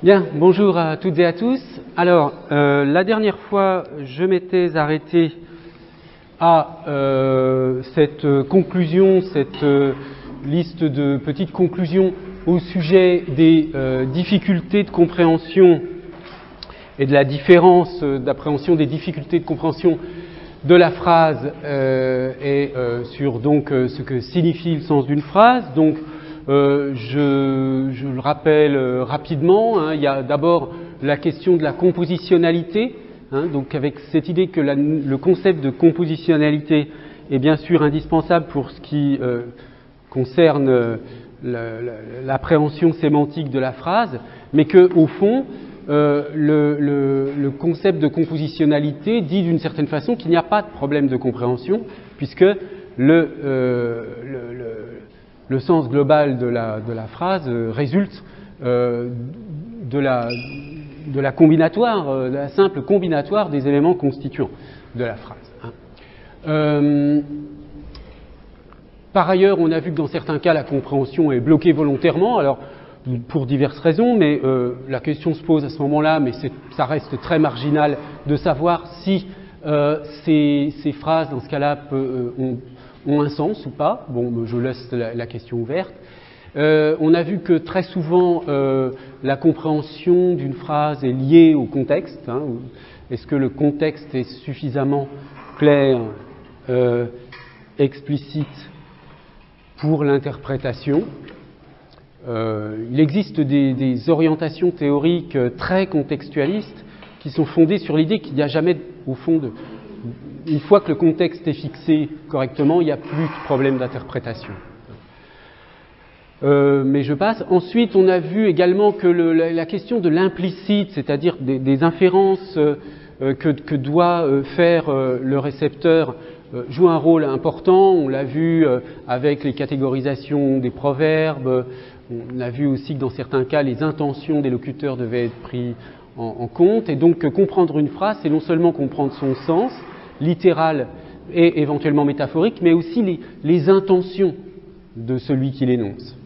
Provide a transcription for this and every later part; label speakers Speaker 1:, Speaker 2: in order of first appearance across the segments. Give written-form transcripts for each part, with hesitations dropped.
Speaker 1: Bien, bonjour à toutes et à tous. Alors, la dernière fois, je m'étais arrêté à cette conclusion, cette liste de petites conclusions au sujet des difficultés de compréhension et de la différence d'appréhension des difficultés de compréhension de la phrase et sur donc ce que signifie le sens d'une phrase. Donc, je le rappelle rapidement, hein, il y a d'abord la question de la compositionnalité, hein, donc avec cette idée que le concept de compositionnalité est bien sûr indispensable pour ce qui concerne l'appréhension sémantique de la phrase, mais que au fond, le concept de compositionnalité dit d'une certaine façon qu'il n'y a pas de problème de compréhension, puisque le sens global de la phrase résulte de la combinatoire, de la simple combinatoire des éléments constituants de la phrase. Hein. Par ailleurs, on a vu que dans certains cas, la compréhension est bloquée volontairement, alors pour diverses raisons, mais la question se pose à ce moment-là, mais ça reste très marginal de savoir si ces phrases, dans ce cas-là, ont un sens ou pas. Bon, je laisse la question ouverte. On a vu que très souvent, la compréhension d'une phrase est liée au contexte. Hein. Est-ce que le contexte est suffisamment clair, explicite pour l'interprétation? Il existe des orientations théoriques très contextualistes qui sont fondées sur l'idée qu'il n'y a jamais, au fond, une fois que le contexte est fixé correctement, il n'y a plus de problème d'interprétation. Mais je passe. Ensuite, on a vu également que la question de l'implicite, c'est-à-dire des inférences que doit faire le récepteur, joue un rôle important. On l'a vu avec les catégorisations des proverbes. On a vu aussi que dans certains cas, les intentions des locuteurs devaient être prises en compte. Et donc, comprendre une phrase, c'est non seulement comprendre son sens littéral et éventuellement métaphorique, mais aussi les intentions de celui qui l'énonce.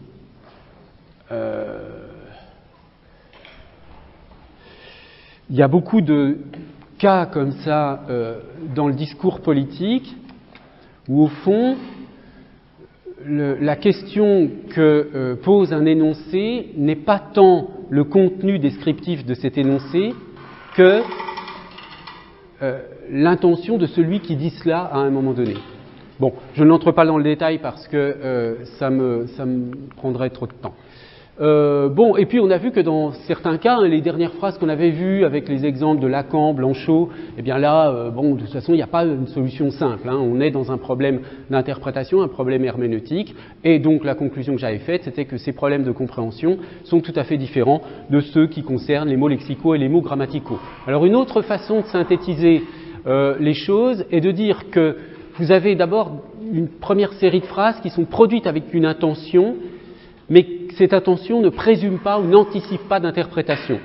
Speaker 1: Il y a beaucoup de cas comme ça dans le discours politique où, au fond, la question que pose un énoncé n'est pas tant le contenu descriptif de cet énoncé que l'intention de celui qui dit cela à un moment donné. Bon, je n'entre pas dans le détail parce que ça me prendrait trop de temps. Bon, et puis on a vu que dans certains cas, hein, les dernières phrases qu'on avait vues avec les exemples de Lacan, Blanchot, eh bien là, bon, de toute façon, il n'y a pas une solution simple. Hein, on est dans un problème d'interprétation, un problème herméneutique, et donc la conclusion que j'avais faite, c'était que ces problèmes de compréhension sont tout à fait différents de ceux qui concernent les mots lexicaux et les mots grammaticaux. Alors une autre façon de synthétiser les choses est de dire que vous avez d'abord une première série de phrases qui sont produites avec une intention, mais cette intention ne présume pas ou n'anticipe pas d'interprétation.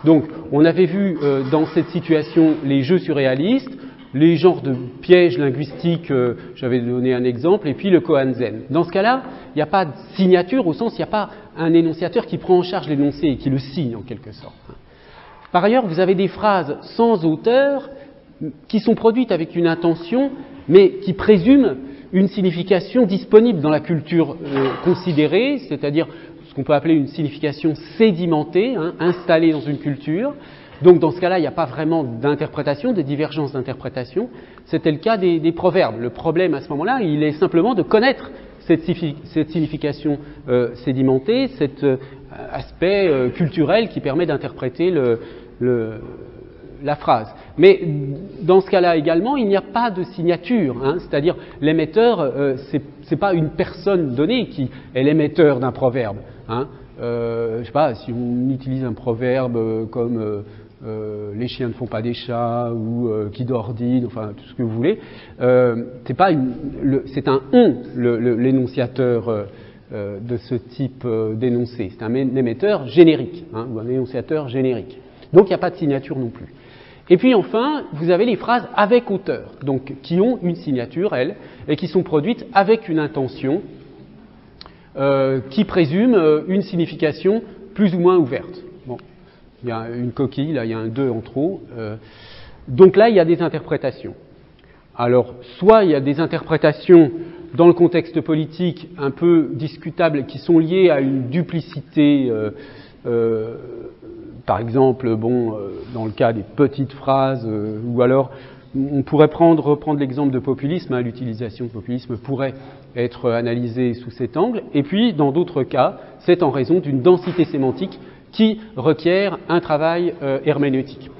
Speaker 1: Donc, on avait vu dans cette situation les jeux surréalistes, les genres de pièges linguistiques, j'avais donné un exemple, et puis le Kohansen. Dans ce cas-là, il n'y a pas de signature, au sens, il n'y a pas un énonciateur qui prend en charge l'énoncé et qui le signe en quelque sorte. Par ailleurs, vous avez des phrases sans auteur qui sont produites avec une intention, mais qui présument une signification disponible dans la culture considérée, c'est-à-dire ce qu'on peut appeler une signification sédimentée, hein, installée dans une culture. Donc dans ce cas-là, il n'y a pas vraiment d'interprétation, de divergence d'interprétation. C'était le cas des proverbes. Le problème à ce moment-là, il est simplement de connaître cette signification sédimentée, cet aspect culturel qui permet d'interpréter la phrase. Mais dans ce cas-là également, il n'y a pas de signature, hein, c'est-à-dire l'émetteur, c'est pas une personne donnée qui est l'émetteur d'un proverbe. Hein. Je sais pas, si on utilise un proverbe comme les chiens ne font pas des chats ou qui d'ordine, enfin tout ce que vous voulez, c'est un on, l'énonciateur de ce type d'énoncé. C'est un émetteur générique, hein, ou un énonciateur générique. Donc il n'y a pas de signature non plus. Et puis enfin, vous avez les phrases avec auteur, donc qui ont une signature, elles, et qui sont produites avec une intention qui présume une signification plus ou moins ouverte. Bon. il y a une coquille, là il y a un 2 en trop. Donc là il y a des interprétations. Alors soit il y a des interprétations dans le contexte politique un peu discutables qui sont liées à une duplicité, par exemple, dans le cas des petites phrases, ou alors on pourrait reprendre l'exemple de populisme, l'utilisation de populisme pourrait être analysée sous cet angle, et puis dans d'autres cas, c'est en raison d'une densité sémantique qui requiert un travail herméneutique.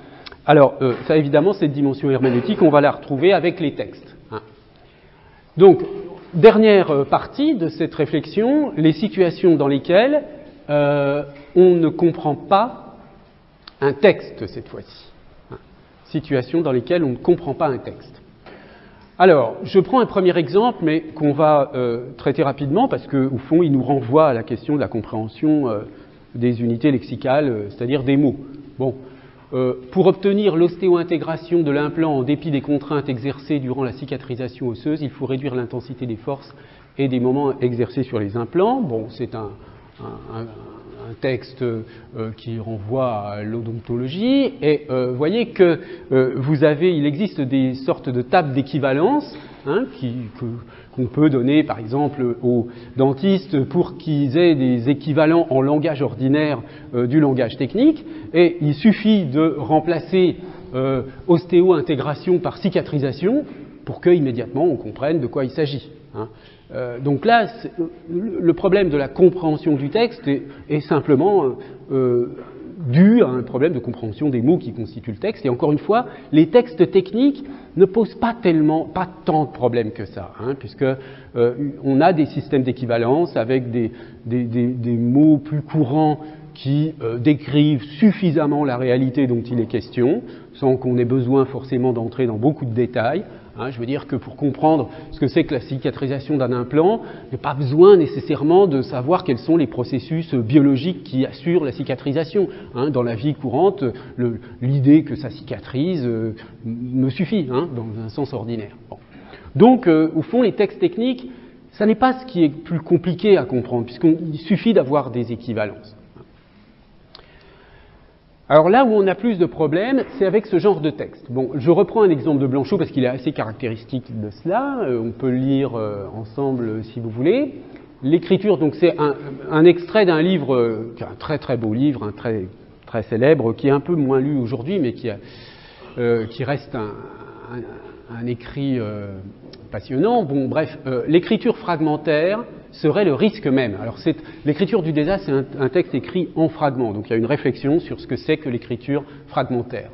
Speaker 1: Alors, ça évidemment, cette dimension herméneutique, on va la retrouver avec les textes. Donc, dernière partie de cette réflexion, les situations dans lesquelles on ne comprend pas un texte cette fois-ci. Situations dans lesquelles on ne comprend pas un texte. Alors, je prends un premier exemple, mais qu'on va traiter rapidement, parce qu'au fond, il nous renvoie à la question de la compréhension des unités lexicales, c'est-à-dire des mots. Bon, pour obtenir l'ostéo-intégration de l'implant en dépit des contraintes exercées durant la cicatrisation osseuse, il faut réduire l'intensité des forces et des moments exercés sur les implants. Bon, c'est un texte qui renvoie à l'odontologie, et voyez que il existe des sortes de tables d'équivalence qu'on peut donner par exemple aux dentistes pour qu'ils aient des équivalents en langage ordinaire du langage technique, et il suffit de remplacer ostéo-intégration par cicatrisation pour qu'immédiatement on comprenne de quoi il s'agit. Donc là, le problème de la compréhension du texte est simplement dû à un problème de compréhension des mots qui constituent le texte. Et encore une fois, les textes techniques ne posent pas tant de problèmes que ça, puisque on a des systèmes d'équivalence avec des mots plus courants qui décrivent suffisamment la réalité dont il est question, sans qu'on ait besoin forcément d'entrer dans beaucoup de détails. Je veux dire que pour comprendre ce que c'est que la cicatrisation d'un implant, il n'y a pas besoin nécessairement de savoir quels sont les processus biologiques qui assurent la cicatrisation. Dans la vie courante, l'idée que ça cicatrise me suffit, dans un sens ordinaire. Bon. Donc, au fond, les textes techniques, ça n'est pas ce qui est plus compliqué à comprendre, puisqu'il suffit d'avoir des équivalences. Alors là où on a plus de problèmes, c'est avec ce genre de texte. Bon, je reprends un exemple de Blanchot parce qu'il est assez caractéristique de cela. On peut le lire ensemble si vous voulez. L'écriture, donc c'est un extrait d'un livre, qui est un très très beau livre, très très célèbre, qui est un peu moins lu aujourd'hui, mais qui reste un écrit passionnant. Bon, bref, l'écriture fragmentaire serait le risque même. Alors, l'écriture du désastre, c'est un texte écrit en fragments. Donc, il y a une réflexion sur ce que c'est que l'écriture fragmentaire.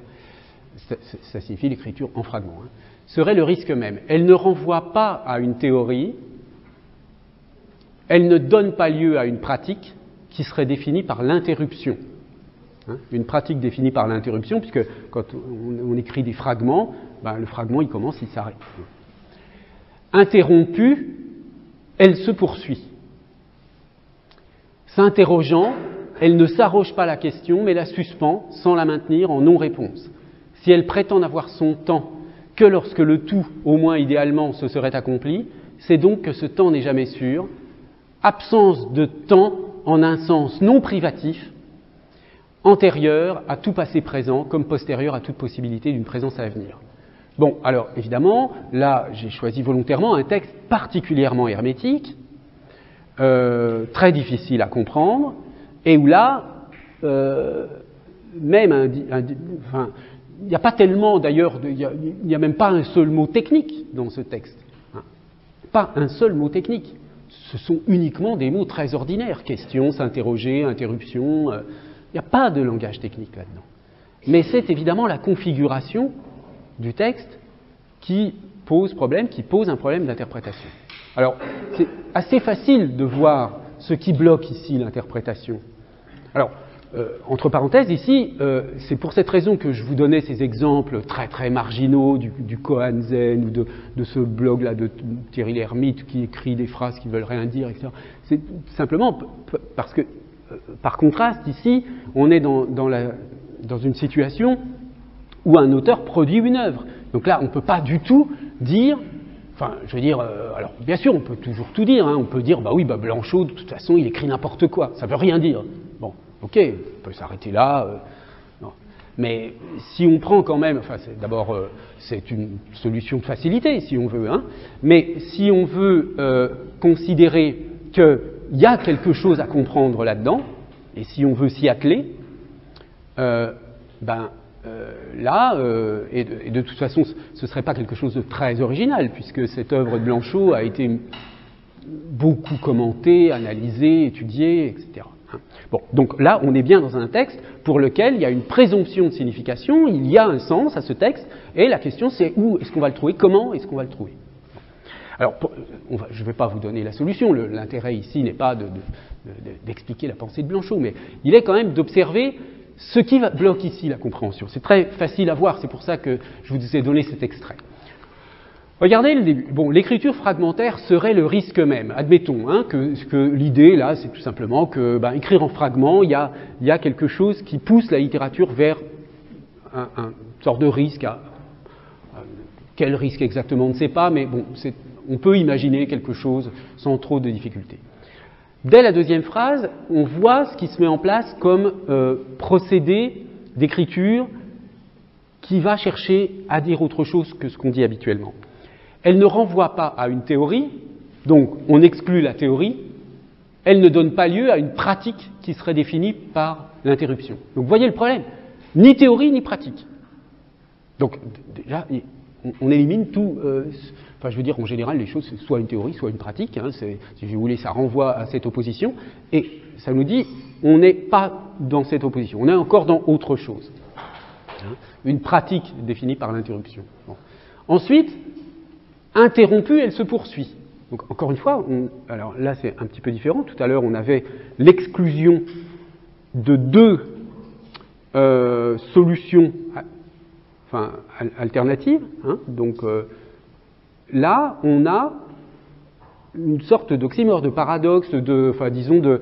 Speaker 1: Ça signifie l'écriture en fragments. Serait le risque même. Elle ne renvoie pas à une théorie. Elle ne donne pas lieu à une pratique qui serait définie par l'interruption. Une pratique définie par l'interruption, puisque quand on écrit des fragments, le fragment, il commence, il s'arrête. Interrompue, elle se poursuit. S'interrogeant, elle ne s'arroge pas la question, mais la suspend sans la maintenir en non-réponse. Si elle prétend n'avoir son temps que lorsque le tout, au moins idéalement, se serait accompli, c'est donc que ce temps n'est jamais sûr. Absence de temps en un sens non privatif, antérieur à tout passé présent, comme postérieur à toute possibilité d'une présence à venir. Bon, alors évidemment, là j'ai choisi volontairement un texte particulièrement hermétique, très difficile à comprendre, et où là, même il n'y a pas tellement d'ailleurs, il n'y a même pas un seul mot technique dans ce texte. Pas un seul mot technique. Ce sont uniquement des mots très ordinaires. Question, s'interroger, interruption. Il n'y a pas de langage technique là-dedans. Mais c'est évidemment la configuration du texte qui pose problème, qui pose un problème d'interprétation. Alors, c'est assez facile de voir ce qui bloque ici l'interprétation. Alors, entre parenthèses, ici, c'est pour cette raison que je vous donnais ces exemples très très marginaux du Koan Zen ou de ce blog-là de Thierry Lhermitte qui écrit des phrases qui ne veulent rien dire, etc. C'est simplement parce que, par contraste, ici, on est dans une situation où un auteur produit une œuvre. Donc là, on ne peut pas du tout dire... Enfin, je veux dire, alors bien sûr, on peut toujours tout dire. On peut dire, Blanchot, de toute façon, il écrit n'importe quoi. Ça ne veut rien dire. Bon, ok, on peut s'arrêter là. Mais si on prend quand même, enfin d'abord c'est une solution de facilité si on veut, hein, mais si on veut considérer qu'il y a quelque chose à comprendre là-dedans, et si on veut s'y atteler, là, et de toute façon ce ne serait pas quelque chose de très original, puisque cette œuvre de Blanchot a été beaucoup commentée, analysée, étudiée, etc. Bon, donc là, on est bien dans un texte pour lequel il y a une présomption de signification, il y a un sens à ce texte, et la question c'est où est-ce qu'on va le trouver, comment est-ce qu'on va le trouver. Alors, je ne vais pas vous donner la solution, l'intérêt ici n'est pas d'expliquer la pensée de Blanchot, mais il est quand même d'observer ce qui bloque ici la compréhension. C'est très facile à voir, c'est pour ça que je vous ai donné cet extrait. Regardez le début. Bon, l'écriture fragmentaire serait le risque même. Admettons hein, que l'idée, là, c'est tout simplement que écrire en fragments, il y a quelque chose qui pousse la littérature vers un sorte de risque. Quel risque exactement, on ne sait pas, mais bon, on peut imaginer quelque chose sans trop de difficultés. Dès la deuxième phrase, on voit ce qui se met en place comme procédé d'écriture qui va chercher à dire autre chose que ce qu'on dit habituellement. Elle ne renvoie pas à une théorie, donc on exclut la théorie, elle ne donne pas lieu à une pratique qui serait définie par l'interruption. Donc vous voyez le problème, ni théorie ni pratique. Donc déjà, on élimine tout, enfin je veux dire en général les choses, c'est soit une théorie, soit une pratique, hein, si vous voulez ça renvoie à cette opposition, et ça nous dit on n'est pas dans cette opposition, on est encore dans autre chose. Hein, une pratique définie par l'interruption. Bon. Ensuite, interrompue, elle se poursuit. Donc encore une fois, alors là c'est un petit peu différent. Tout à l'heure on avait l'exclusion de deux solutions, enfin alternatives. Hein, donc là on a une sorte d'oxymore, de paradoxe, disons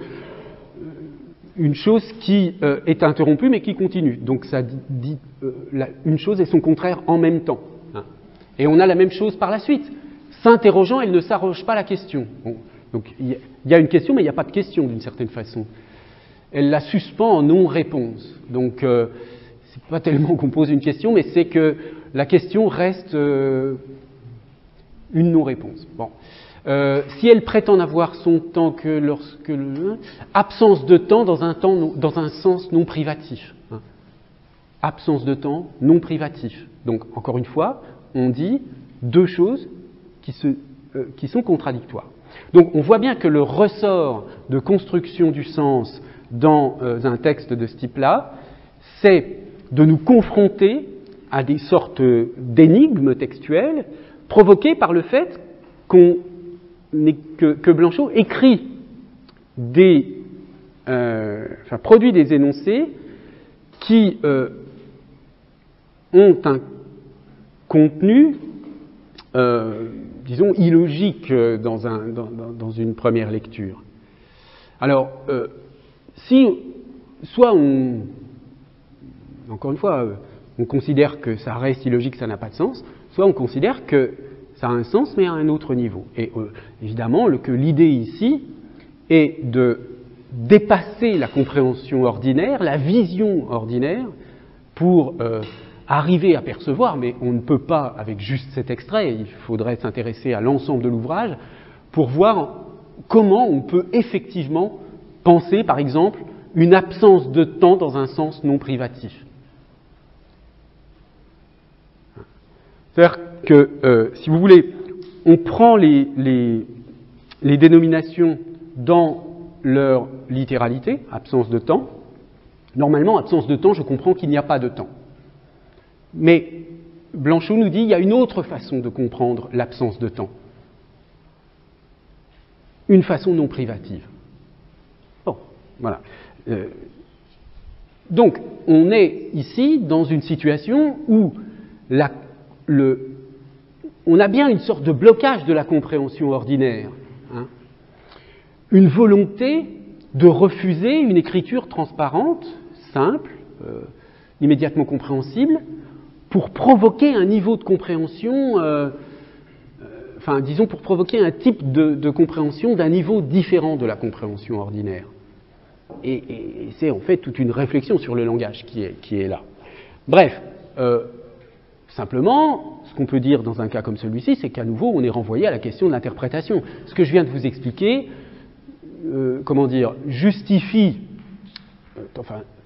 Speaker 1: une chose qui est interrompue mais qui continue. Donc ça dit une chose et son contraire en même temps. Hein. Et on a la même chose par la suite. S'interrogeant, elle ne s'arroge pas la question. Bon, donc il y a une question, mais il n'y a pas de question d'une certaine façon. Elle la suspend en non-réponse. Donc c'est pas tellement qu'on pose une question, mais c'est que la question reste une non-réponse. Bon. Si elle prétend n'avoir son temps que lorsque absence de temps dans un sens non privatif. Hein. Absence de temps non privatif. Donc encore une fois, on dit deux choses qui sont contradictoires. Donc on voit bien que le ressort de construction du sens dans un texte de ce type-là, c'est de nous confronter à des sortes d'énigmes textuelles provoquées par le fait que Blanchot écrit produit des énoncés qui ont un contenu, disons, illogique dans une première lecture. Alors, soit encore une fois, on considère que ça reste illogique, ça n'a pas de sens, soit on considère que ça a un sens, mais à un autre niveau. Et évidemment, que l'idée ici est de dépasser la compréhension ordinaire, la vision ordinaire, pour arriver à percevoir, mais on ne peut pas avec juste cet extrait, il faudrait s'intéresser à l'ensemble de l'ouvrage, pour voir comment on peut effectivement penser, par exemple, une absence de temps dans un sens non privatif. C'est-à-dire que, si vous voulez, on prend les dénominations dans leur littéralité, absence de temps. Normalement, absence de temps, je comprends qu'il n'y a pas de temps. Mais Blanchot nous dit qu'il y a une autre façon de comprendre l'absence de temps. Une façon non privative. Bon, voilà. Donc, on est ici dans une situation où on a bien une sorte de blocage de la compréhension ordinaire. Hein, une volonté de refuser une écriture transparente, simple, immédiatement compréhensible, pour provoquer un niveau de compréhension, disons pour provoquer un type de compréhension d'un niveau différent de la compréhension ordinaire. Et c'est en fait toute une réflexion sur le langage qui est là. Bref, simplement, ce qu'on peut dire dans un cas comme celui-ci, c'est qu'à nouveau, on est renvoyé à la question de l'interprétation. Ce que je viens de vous expliquer, justifie,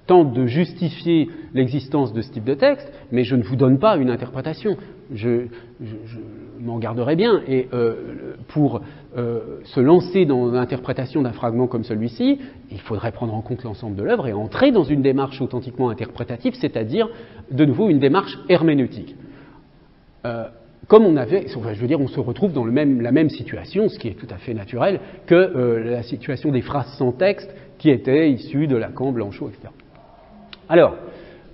Speaker 1: tente de justifier l'existence de ce type de texte, mais je ne vous donne pas une interprétation. Je m'en garderai bien. Et pour se lancer dans l'interprétation d'un fragment comme celui-ci, il faudrait prendre en compte l'ensemble de l'œuvre et entrer dans une démarche authentiquement interprétative, c'est-à-dire, de nouveau, une démarche herméneutique. Comme on avait, on se retrouve dans la même situation, ce qui est tout à fait naturel, que la situation des phrases sans texte qui étaient issues de Lacan, Blanchot, etc. Alors,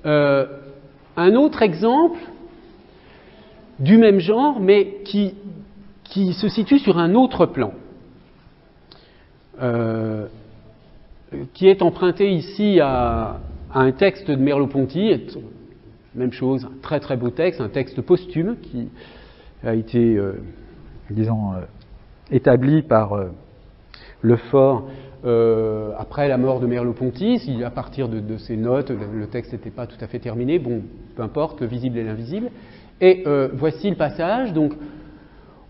Speaker 1: un autre exemple du même genre, mais qui se situe sur un autre plan, qui est emprunté ici à un texte de Merleau-Ponty, même chose, un très très beau texte, un texte posthume qui a été, établi par Lefort après la mort de Merleau-Ponty. À partir de ces notes, le texte n'était pas tout à fait terminé, bon, peu importe, le visible et l'invisible. Et voici le passage. Donc,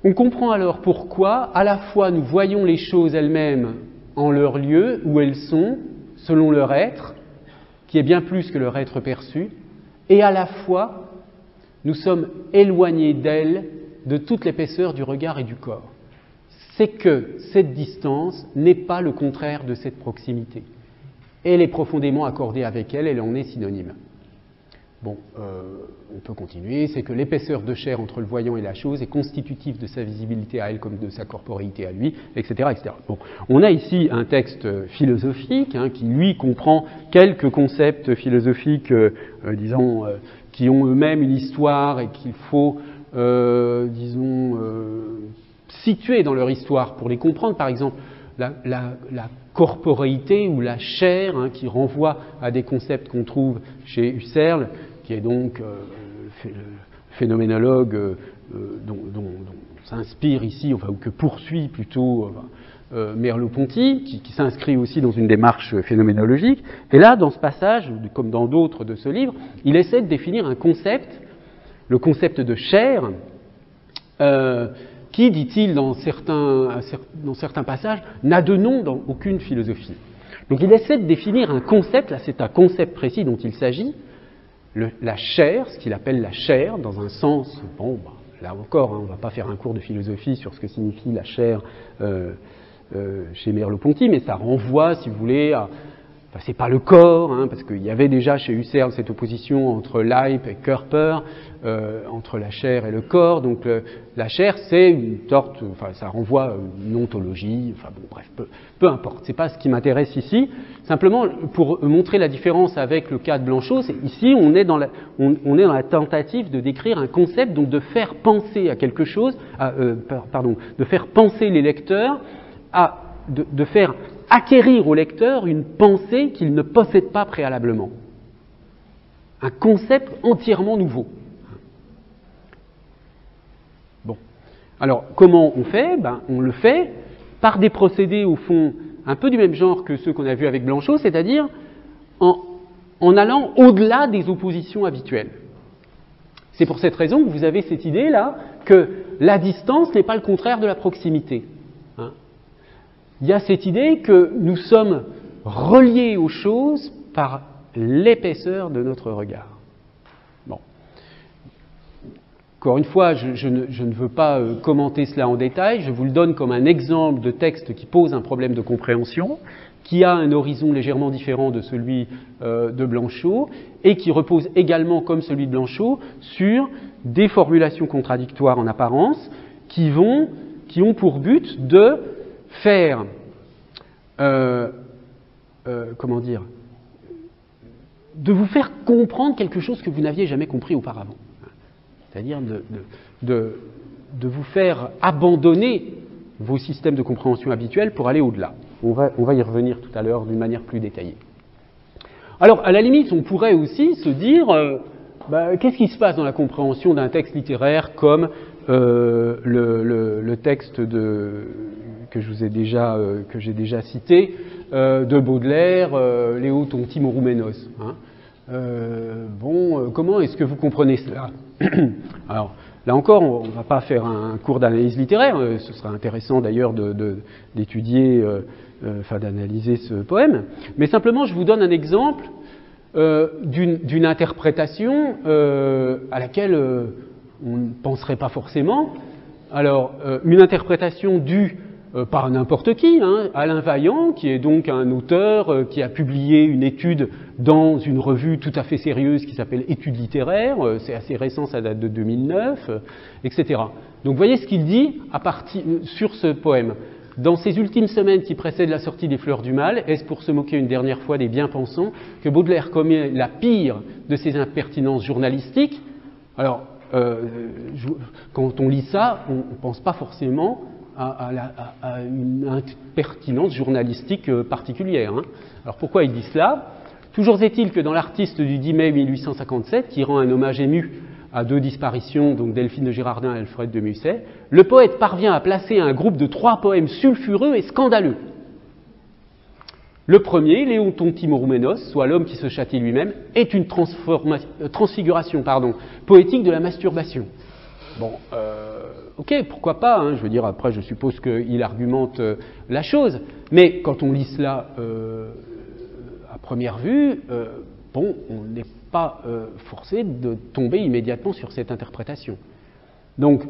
Speaker 1: on comprend alors pourquoi, à la fois, nous voyons les choses elles-mêmes en leur lieu, où elles sont, selon leur être, qui est bien plus que leur être perçu, et à la fois, nous sommes éloignés d'elles de toute l'épaisseur du regard et du corps. C'est que cette distance n'est pas le contraire de cette proximité. Elle est profondément accordée avec elle, elle en est synonyme. Bon, on peut continuer, c'est que l'épaisseur de chair entre le voyant et la chose est constitutive de sa visibilité à elle comme de sa corporéité à lui, etc. etc. Bon, on a ici un texte philosophique qui, lui, comprend quelques concepts philosophiques, qui ont eux-mêmes une histoire et qu'il faut, situer dans leur histoire pour les comprendre. Par exemple, la corporéité ou la chair, qui renvoie à des concepts qu'on trouve chez Husserl, qui est donc le phénoménologue dont s'inspire ici, ou que poursuit plutôt Merleau-Ponty, qui s'inscrit aussi dans une démarche phénoménologique. Et là, dans ce passage, comme dans d'autres de ce livre, il essaie de définir un concept, le concept de chair, qui, dit-il dans certains passages, n'a de nom dans aucune philosophie. Donc il essaie de définir un concept, là c'est un concept précis dont il s'agit, la chair, ce qu'il appelle la chair, dans un sens, là encore, on ne va pas faire un cours de philosophie sur ce que signifie la chair chez Merleau-Ponty, mais ça renvoie, si vous voulez, à... Enfin, c'est pas le corps, parce qu'il y avait déjà chez Husserl cette opposition entre Leib et Körper, entre la chair et le corps. Donc la chair, c'est une sorte, ça renvoie à une ontologie. Peu importe. C'est pas ce qui m'intéresse ici. Simplement, pour montrer la différence avec le cas de Blanchot, ici on est dans la tentative de décrire un concept, donc de faire penser à quelque chose, de faire penser les lecteurs de faire acquérir au lecteur une pensée qu'il ne possède pas préalablement. Un concept entièrement nouveau. Bon. Alors, comment on fait ? On le fait par des procédés, au fond, un peu du même genre que ceux qu'on a vus avec Blanchot, c'est-à-dire en allant au-delà des oppositions habituelles. C'est pour cette raison que vous avez cette idée-là que la distance n'est pas le contraire de la proximité. Il y a cette idée que nous sommes reliés aux choses par l'épaisseur de notre regard. Bon. Encore une fois, je ne veux pas commenter cela en détail, je vous le donne comme un exemple de texte qui pose un problème de compréhension, qui a un horizon légèrement différent de celui de Blanchot, et qui repose également, comme celui de Blanchot, sur des formulations contradictoires en apparence, qui ont pour but de faire, de vous faire comprendre quelque chose que vous n'aviez jamais compris auparavant. C'est-à-dire de vous faire abandonner vos systèmes de compréhension habituels pour aller au-delà. On va y revenir tout à l'heure d'une manière plus détaillée. Alors, à la limite, on pourrait aussi se dire, qu'est-ce qui se passe dans la compréhension d'un texte littéraire comme le texte que j'ai déjà cité, de Baudelaire, Léo Tonti Morouménos. comment est-ce que vous comprenez cela? Alors, là encore, on ne va pas faire un cours d'analyse littéraire, ce sera intéressant d'ailleurs d'étudier, d'analyser ce poème, mais simplement je vous donne un exemple d'une interprétation à laquelle on ne penserait pas forcément. Alors, une interprétation due par n'importe qui, Alain Vaillant, qui est donc un auteur qui a publié une étude dans une revue tout à fait sérieuse qui s'appelle Études littéraires, c'est assez récent, ça date de 2009, etc. Donc vous voyez ce qu'il dit sur ce poème. Dans ces ultimes semaines qui précèdent la sortie des Fleurs du Mal, est-ce pour se moquer une dernière fois des bien-pensants que Baudelaire commet la pire de ses impertinences journalistiques? Alors, quand on lit ça, on ne pense pas forcément à une impertinence journalistique particulière. Alors pourquoi il dit cela? Toujours est-il que dans l'artiste du 10 mai 1857, qui rend un hommage ému à deux disparitions, donc Delphine de Girardin et Alfred de Musset, le poète parvient à placer un groupe de 3 poèmes sulfureux et scandaleux. Le premier, Léon Timorouménos, soit l'homme qui se châtie lui-même, est une transfiguration poétique de la masturbation. Bon, ok, pourquoi pas, je veux dire, après je suppose qu'il argumente la chose, mais quand on lit cela à première vue, on n'est pas forcé de tomber immédiatement sur cette interprétation. Donc,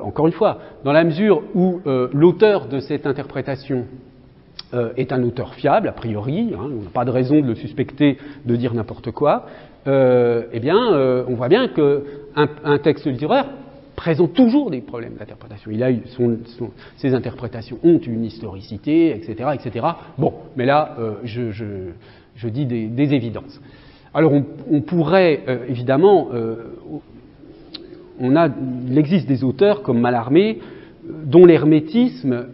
Speaker 1: encore une fois, dans la mesure où l'auteur de cette interprétation est un auteur fiable, a priori, on n'a pas de raison de le suspecter de dire n'importe quoi, on voit bien qu'un texte littéraire présente toujours des problèmes d'interprétation. Ces interprétations ont une historicité, etc., etc. Bon, mais là, je dis des évidences. Alors, on pourrait, évidemment, il existe des auteurs comme Mallarmé, dont l'hermétisme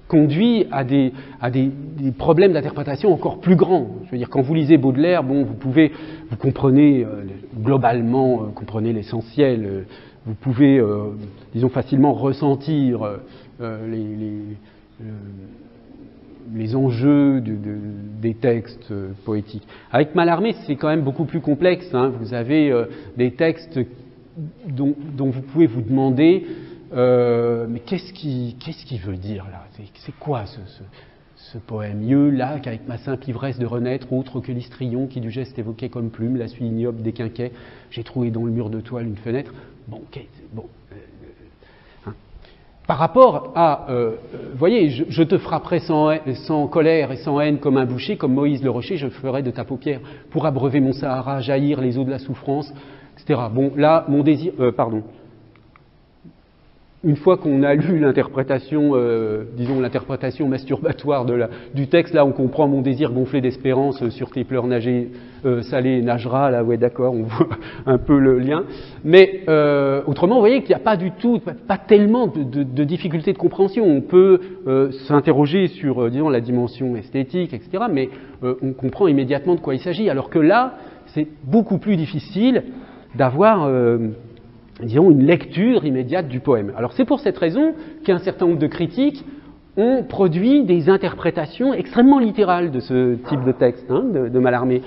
Speaker 1: conduit à des problèmes d'interprétation encore plus grands. Je veux dire, quand vous lisez Baudelaire, vous comprenez globalement, comprenez l'essentiel, vous pouvez, disons, facilement ressentir les enjeux des textes poétiques. Avec Mallarmé, c'est quand même beaucoup plus complexe. Vous avez des textes dont vous pouvez vous demander mais qu'est-ce qu'il veut dire là? C'est quoi ce poème là qu'avec ma simple ivresse de renaître, autre que l'histrion qui du geste évoquait comme plume la suie ignoble des quinquets, j'ai trouvé dans le mur de toile une fenêtre. Par rapport à, voyez, je te frapperai sans colère et sans haine comme un boucher, comme Moïse le rocher, je ferai de ta paupière pour abreuver mon Sahara, jaillir les eaux de la souffrance, etc. Bon, là, mon désir, une fois qu'on a lu l'interprétation, disons l'interprétation masturbatoire du texte, là on comprend mon désir gonflé d'espérance sur tes pleurs salés nagera, là ouais d'accord, on voit un peu le lien. Mais autrement, vous voyez qu'il n'y a pas du tout, pas tellement de difficultés de compréhension. On peut s'interroger sur, disons, la dimension esthétique, etc. Mais on comprend immédiatement de quoi il s'agit. Alors que là, c'est beaucoup plus difficile d'avoir disons, une lecture immédiate du poème. Alors c'est pour cette raison qu'un certain nombre de critiques ont produit des interprétations extrêmement littérales de ce type de texte, de Mallarmé.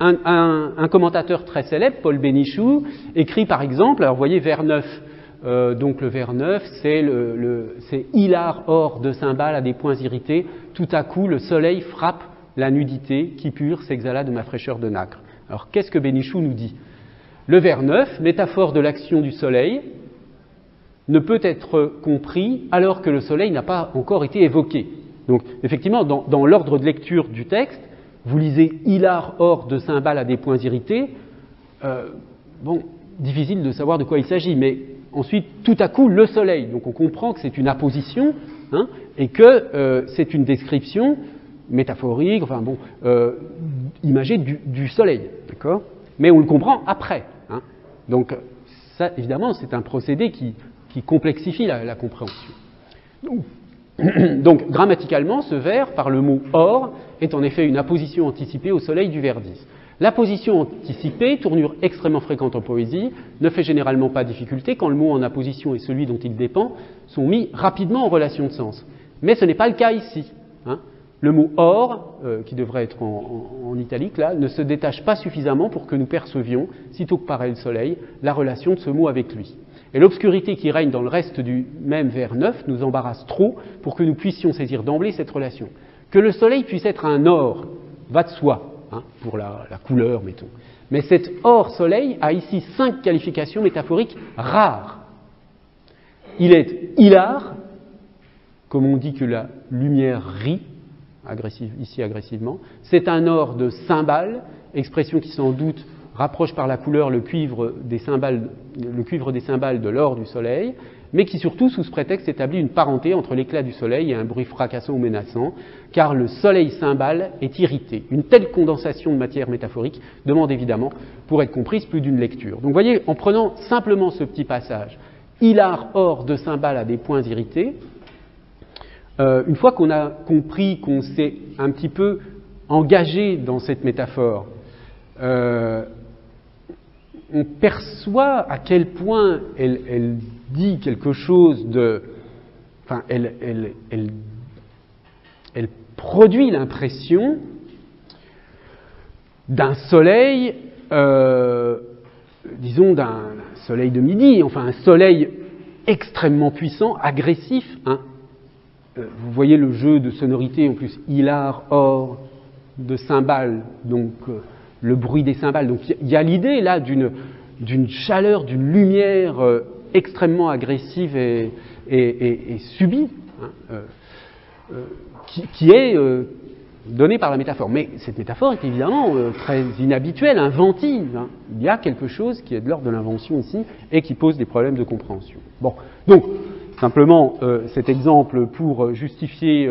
Speaker 1: Un commentateur très célèbre, Paul Bénichou, écrit par exemple, alors vous voyez vers 9, donc le vers 9, c'est hilar or de cymbales à des points irrités, tout à coup le soleil frappe la nudité qui pure s'exhala de ma fraîcheur de nacre. Alors qu'est-ce que Bénichou nous dit? Le vers 9, métaphore de l'action du soleil, ne peut être compris alors que le soleil n'a pas encore été évoqué. Donc, effectivement, dans l'ordre de lecture du texte, vous lisez « hilar or de cymbales à des points irrités », difficile de savoir de quoi il s'agit, mais ensuite, tout à coup, le soleil. Donc, on comprend que c'est une apposition, et que c'est une description métaphorique, imagée du soleil, d'accord ? Mais on le comprend après. Donc, ça, évidemment, c'est un procédé qui complexifie la compréhension. Donc, grammaticalement, ce vers, par le mot « or », est en effet une apposition anticipée au soleil du vers 10. L'apposition anticipée, tournure extrêmement fréquente en poésie, ne fait généralement pas difficulté quand le mot en apposition et celui dont il dépend sont mis rapidement en relation de sens. Mais ce n'est pas le cas ici. le mot or, qui devrait être en italique là, ne se détache pas suffisamment pour que nous percevions, sitôt que paraît le soleil, la relation de ce mot avec lui. Et l'obscurité qui règne dans le reste du même vers 9 nous embarrasse trop pour que nous puissions saisir d'emblée cette relation. Que le soleil puisse être un or, va de soi, hein, pour la couleur, mettons. Mais cet or-soleil a ici 5 qualifications métaphoriques rares. Il est hilar, comme on dit que la lumière rit, ici agressivement. C'est un or de cymbale, expression qui sans doute rapproche par la couleur le cuivre des cymbales de l'or du soleil, mais qui surtout, sous ce prétexte, établit une parenté entre l'éclat du soleil et un bruit fracassant ou menaçant, car le soleil cymbale est irrité. Une telle condensation de matière métaphorique demande évidemment, pour être comprise, plus d'une lecture. Donc vous voyez, en prenant simplement ce petit passage, hilar, or de cymbale à des points irrités, une fois qu'on a compris, qu'on s'est un petit peu engagé dans cette métaphore, on perçoit à quel point elle dit quelque chose de... Enfin, elle produit l'impression d'un soleil, disons d'un soleil de midi, enfin un soleil extrêmement puissant, agressif, hein. Vous voyez le jeu de sonorité, en plus, hilar, or, de cymbales, donc le bruit des cymbales. Donc il y a l'idée là d'une chaleur, d'une lumière extrêmement agressive et subie, hein, qui est donnée par la métaphore. Mais cette métaphore est évidemment très inhabituelle, inventive, hein. Il y a quelque chose qui est de l'ordre de l'invention ici et qui pose des problèmes de compréhension. Bon, donc simplement cet exemple pour justifier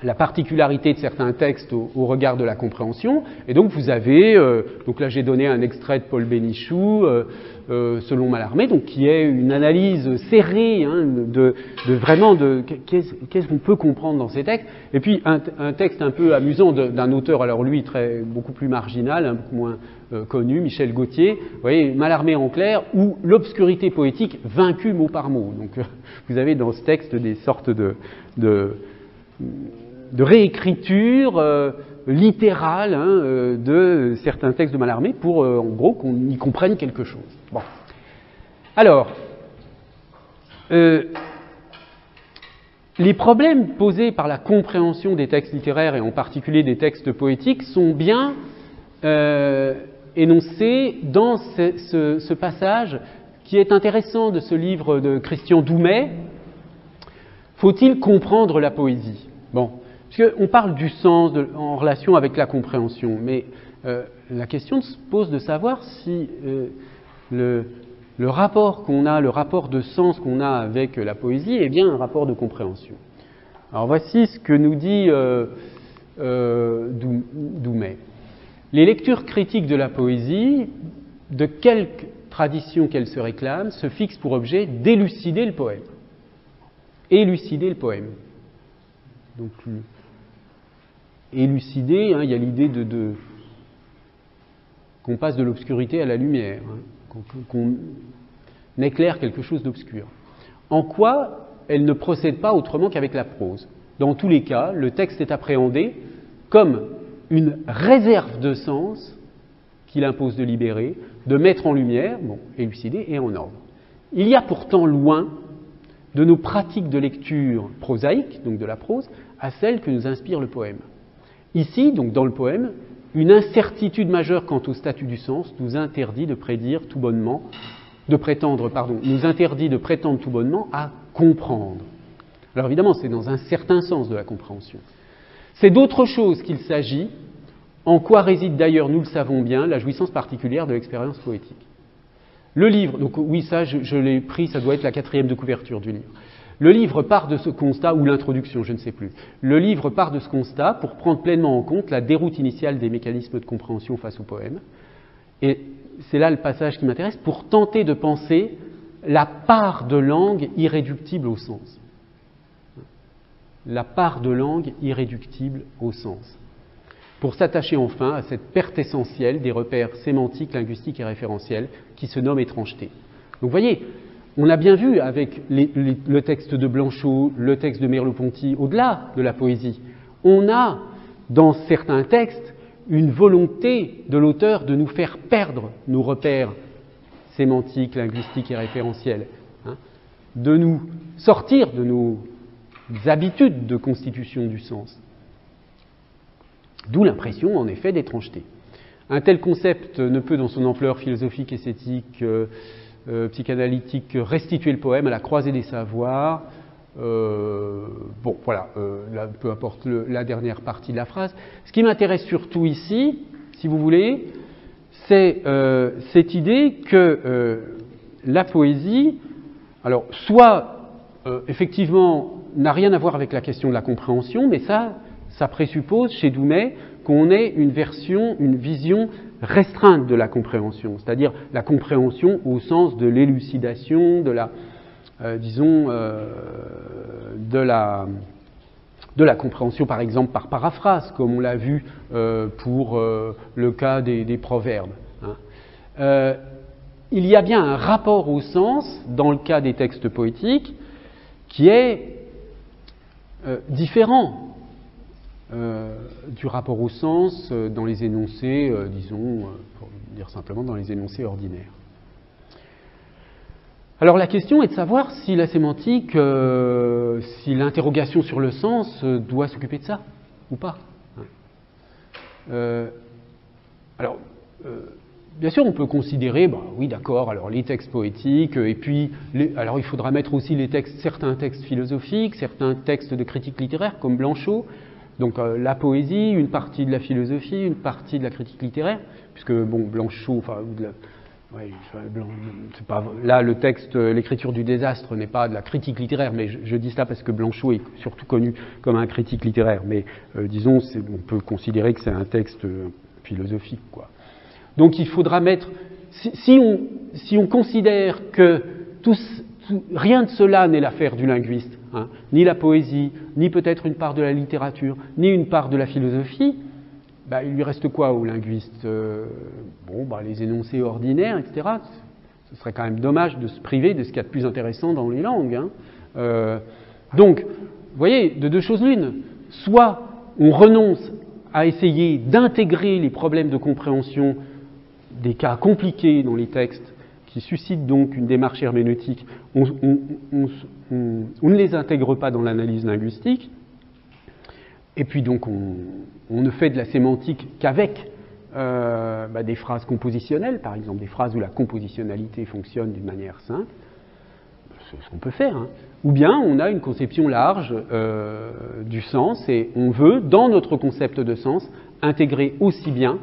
Speaker 1: la particularité de certains textes au regard de la compréhension. Et donc vous avez, donc là j'ai donné un extrait de Paul Bénichou, selon Mallarmé, donc qui est une analyse serrée, hein, de vraiment de qu'est-ce qu'on peut comprendre dans ces textes. Et puis un texte un peu amusant d'un auteur, alors lui beaucoup plus marginal, un peu moins connu, Michel Gauthier, vous voyez, Mallarmé en clair, ou l'obscurité poétique vaincue mot par mot. Donc vous avez dans ce texte des sortes de réécriture littérale, hein, de certains textes de Mallarmé pour, en gros, qu'on y comprenne quelque chose. Bon. Alors, les problèmes posés par la compréhension des textes littéraires, et en particulier des textes poétiques, sont bien énoncés dans ce passage qui est intéressant de ce livre de Christian Doumet. Faut-il comprendre la poésie ? Bon. Parce qu'on parle du sens en relation avec la compréhension, mais la question se pose de savoir si le rapport qu'on a, le rapport de sens qu'on a avec la poésie est bien un rapport de compréhension. Alors voici ce que nous dit Doumet. Les lectures critiques de la poésie, de quelque tradition qu'elle se réclame, se fixent pour objet d'élucider le poème. Élucider le poème. Donc, élucider, hein, il y a l'idée qu'on passe de l'obscurité à la lumière, hein, qu'on éclaire quelque chose d'obscur. En quoi elle ne procède pas autrement qu'avec la prose ? Dans tous les cas, le texte est appréhendé comme une réserve de sens qu'il impose de libérer, de mettre en lumière, bon, élucider et en ordre. Il y a pourtant loin de nos pratiques de lecture prosaïque, donc de la prose, à celles que nous inspire le poème. Ici, donc dans le poème, une incertitude majeure quant au statut du sens nous interdit de prétendre tout bonnement à comprendre. Alors évidemment, c'est dans un certain sens de la compréhension. C'est d'autre chose qu'il s'agit, en quoi réside d'ailleurs, nous le savons bien, la jouissance particulière de l'expérience poétique. Le livre, donc oui, ça je l'ai pris, ça doit être la 4e de couverture du livre. Le livre part de ce constat, ou l'introduction, je ne sais plus. Le livre part de ce constat pour prendre pleinement en compte la déroute initiale des mécanismes de compréhension face au poème. Et c'est là le passage qui m'intéresse, pour tenter de penser la part de langue irréductible au sens. La part de langue irréductible au sens. Pour s'attacher enfin à cette perte essentielle des repères sémantiques, linguistiques et référentiels qui se nomment étrangeté. Donc vous voyez, on a bien vu avec le texte de Blanchot, le texte de Merleau-Ponty, au-delà de la poésie, On a, dans certains textes, une volonté de l'auteur de nous faire perdre nos repères sémantiques, linguistiques et référentiels, hein, de nous sortir de nos habitudes de constitution du sens. D'où l'impression, en effet, d'étrangeté. Un tel concept ne peut, dans son ampleur philosophique, esthétique, psychanalytique, restituer le poème à la croisée des savoirs. Bon, voilà, là, peu importe la dernière partie de la phrase. Ce qui m'intéresse surtout ici, si vous voulez, c'est cette idée que la poésie, alors, soit effectivement n'a rien à voir avec la question de la compréhension, mais ça présuppose chez Doumet qu'on ait une vision restreinte de la compréhension, c'est-à-dire la compréhension au sens de l'élucidation, de la, disons, de la compréhension par exemple par paraphrase, comme on l'a vu pour le cas des proverbes. Hein. Il y a bien un rapport au sens, dans le cas des textes poétiques, qui est différent du rapport au sens dans les énoncés, disons, pour dire simplement, dans les énoncés ordinaires. Alors la question est de savoir si la sémantique, si l'interrogation sur le sens doit s'occuper de ça, ou pas. Alors, bien sûr, on peut considérer, oui, d'accord, alors les textes poétiques, et puis, alors il faudra mettre aussi certains textes philosophiques, certains textes de critique littéraire, comme Blanchot, donc la poésie, une partie de la philosophie, une partie de la critique littéraire, puisque, bon, Blanchot, enfin, c'est pas, là, le texte, l'écriture du désastre n'est pas de la critique littéraire, mais je dis cela parce que Blanchot est surtout connu comme un critique littéraire, mais disons, on peut considérer que c'est un texte philosophique, quoi. Donc il faudra mettre, si on considère que rien de cela n'est l'affaire du linguiste, hein, ni la poésie, ni peut-être une part de la littérature, ni une part de la philosophie, il lui reste quoi au linguiste? Les énoncés ordinaires, etc. Ce serait quand même dommage de se priver de ce qu'il y a de plus intéressant dans les langues. Hein. Donc, vous voyez, de deux choses l'une. Soit on renonce à essayer d'intégrer les problèmes de compréhension des cas compliqués dans les textes, qui suscitent donc une démarche herméneutique, on ne les intègre pas dans l'analyse linguistique, et puis donc on ne fait de la sémantique qu'avec des phrases compositionnelles, par exemple des phrases où la compositionnalité fonctionne d'une manière simple, c'est ce qu'on peut faire, hein. Ou bien on a une conception large du sens, et on veut, dans notre concept de sens, intégrer aussi bien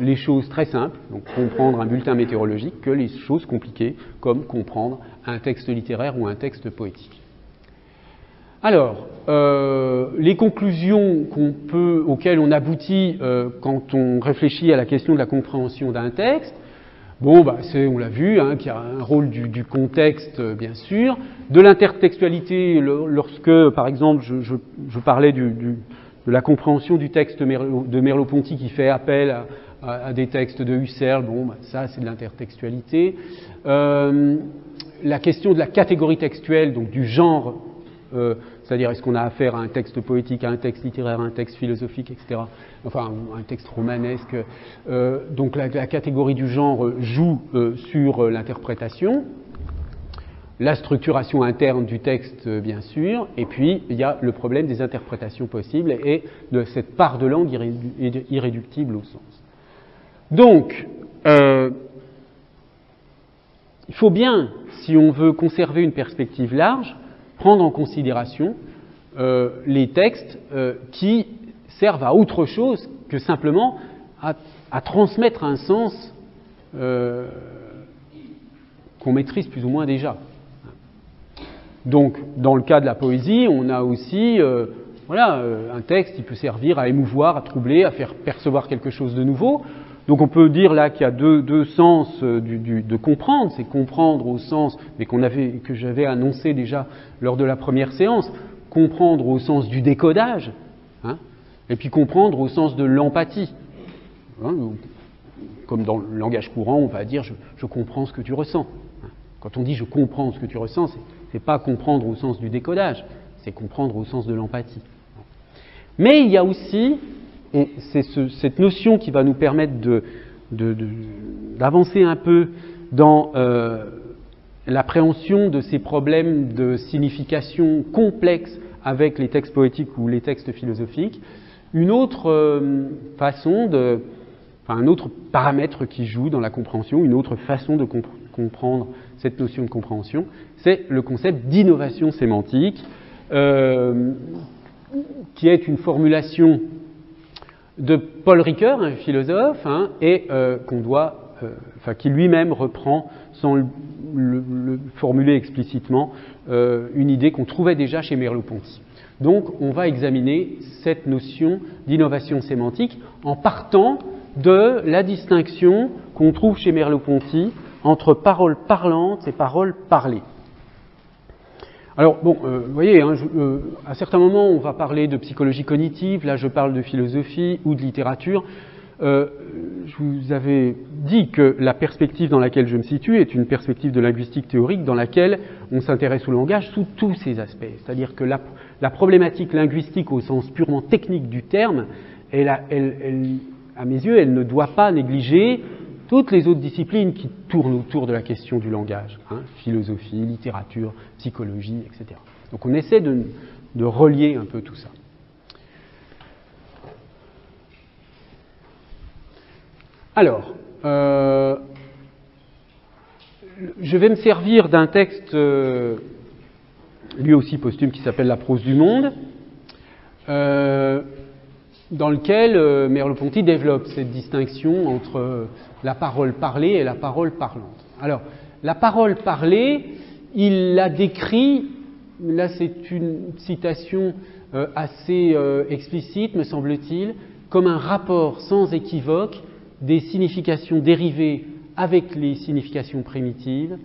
Speaker 1: les choses très simples, donc comprendre un bulletin météorologique, que les choses compliquées, comme comprendre un texte littéraire ou un texte poétique. Alors, les conclusions auxquelles on aboutit quand on réfléchit à la question de la compréhension d'un texte, on l'a vu, hein, qu'il y a un rôle du contexte, bien sûr, de l'intertextualité, lorsque, par exemple, je parlais de la compréhension du texte de Merleau-Ponty qui fait appel à des textes de Husserl, ça c'est de l'intertextualité. La question de la catégorie textuelle, donc du genre, c'est-à-dire est-ce qu'on a affaire à un texte poétique, à un texte littéraire, à un texte philosophique, etc. Enfin, un texte romanesque. Donc la catégorie du genre joue sur l'interprétation. La structuration interne du texte, bien sûr, et puis il y a le problème des interprétations possibles et de cette part de langue irréductible au sens. Donc, il faut bien, si on veut conserver une perspective large, prendre en considération les textes qui servent à autre chose que simplement à transmettre un sens qu'on maîtrise plus ou moins déjà. Donc, dans le cas de la poésie, on a aussi un texte qui peut servir à émouvoir, à troubler, à faire percevoir quelque chose de nouveau. Donc on peut dire là qu'il y a deux sens de comprendre, c'est comprendre au sens, mais que j'avais annoncé déjà lors de la première séance, comprendre au sens du décodage, hein, et puis comprendre au sens de l'empathie. Hein, comme dans le langage courant, on va dire je comprends ce que tu ressens. Quand on dit je comprends ce que tu ressens, c'est pas comprendre au sens du décodage, c'est comprendre au sens de l'empathie. Mais il y a aussi, et c'est cette notion qui va nous permettre d'avancer un peu dans l'appréhension de ces problèmes de signification complexes avec les textes poétiques ou les textes philosophiques, une autre un autre paramètre qui joue dans la compréhension, une autre façon de comprendre cette notion de compréhension, c'est le concept d'innovation sémantique, qui est une formulation de Paul Ricoeur, un philosophe, et qui lui-même reprend, sans le formuler explicitement, une idée qu'on trouvait déjà chez Merleau-Ponty. Donc, on va examiner cette notion d'innovation sémantique en partant de la distinction qu'on trouve chez Merleau-Ponty entre paroles parlantes et paroles parlées. Alors, bon, vous voyez, à certains moments, on va parler de psychologie cognitive, là je parle de philosophie ou de littérature. Je vous avais dit que la perspective dans laquelle je me situe est une perspective de linguistique théorique dans laquelle on s'intéresse au langage sous tous ses aspects. C'est-à-dire que la problématique linguistique au sens purement technique du terme, à mes yeux, elle ne doit pas négliger toutes les autres disciplines qui tournent autour de la question du langage, philosophie, littérature, psychologie, etc. Donc on essaie de relier un peu tout ça. Alors, je vais me servir d'un texte, lui aussi posthume, qui s'appelle La prose du monde, dans lequel Merleau-Ponty développe cette distinction entre la parole parlée et la parole parlante. Alors, la parole parlée, il la décrit, là c'est une citation assez explicite, me semble-t-il, comme un rapport sans équivoque des significations dérivées avec les significations primitives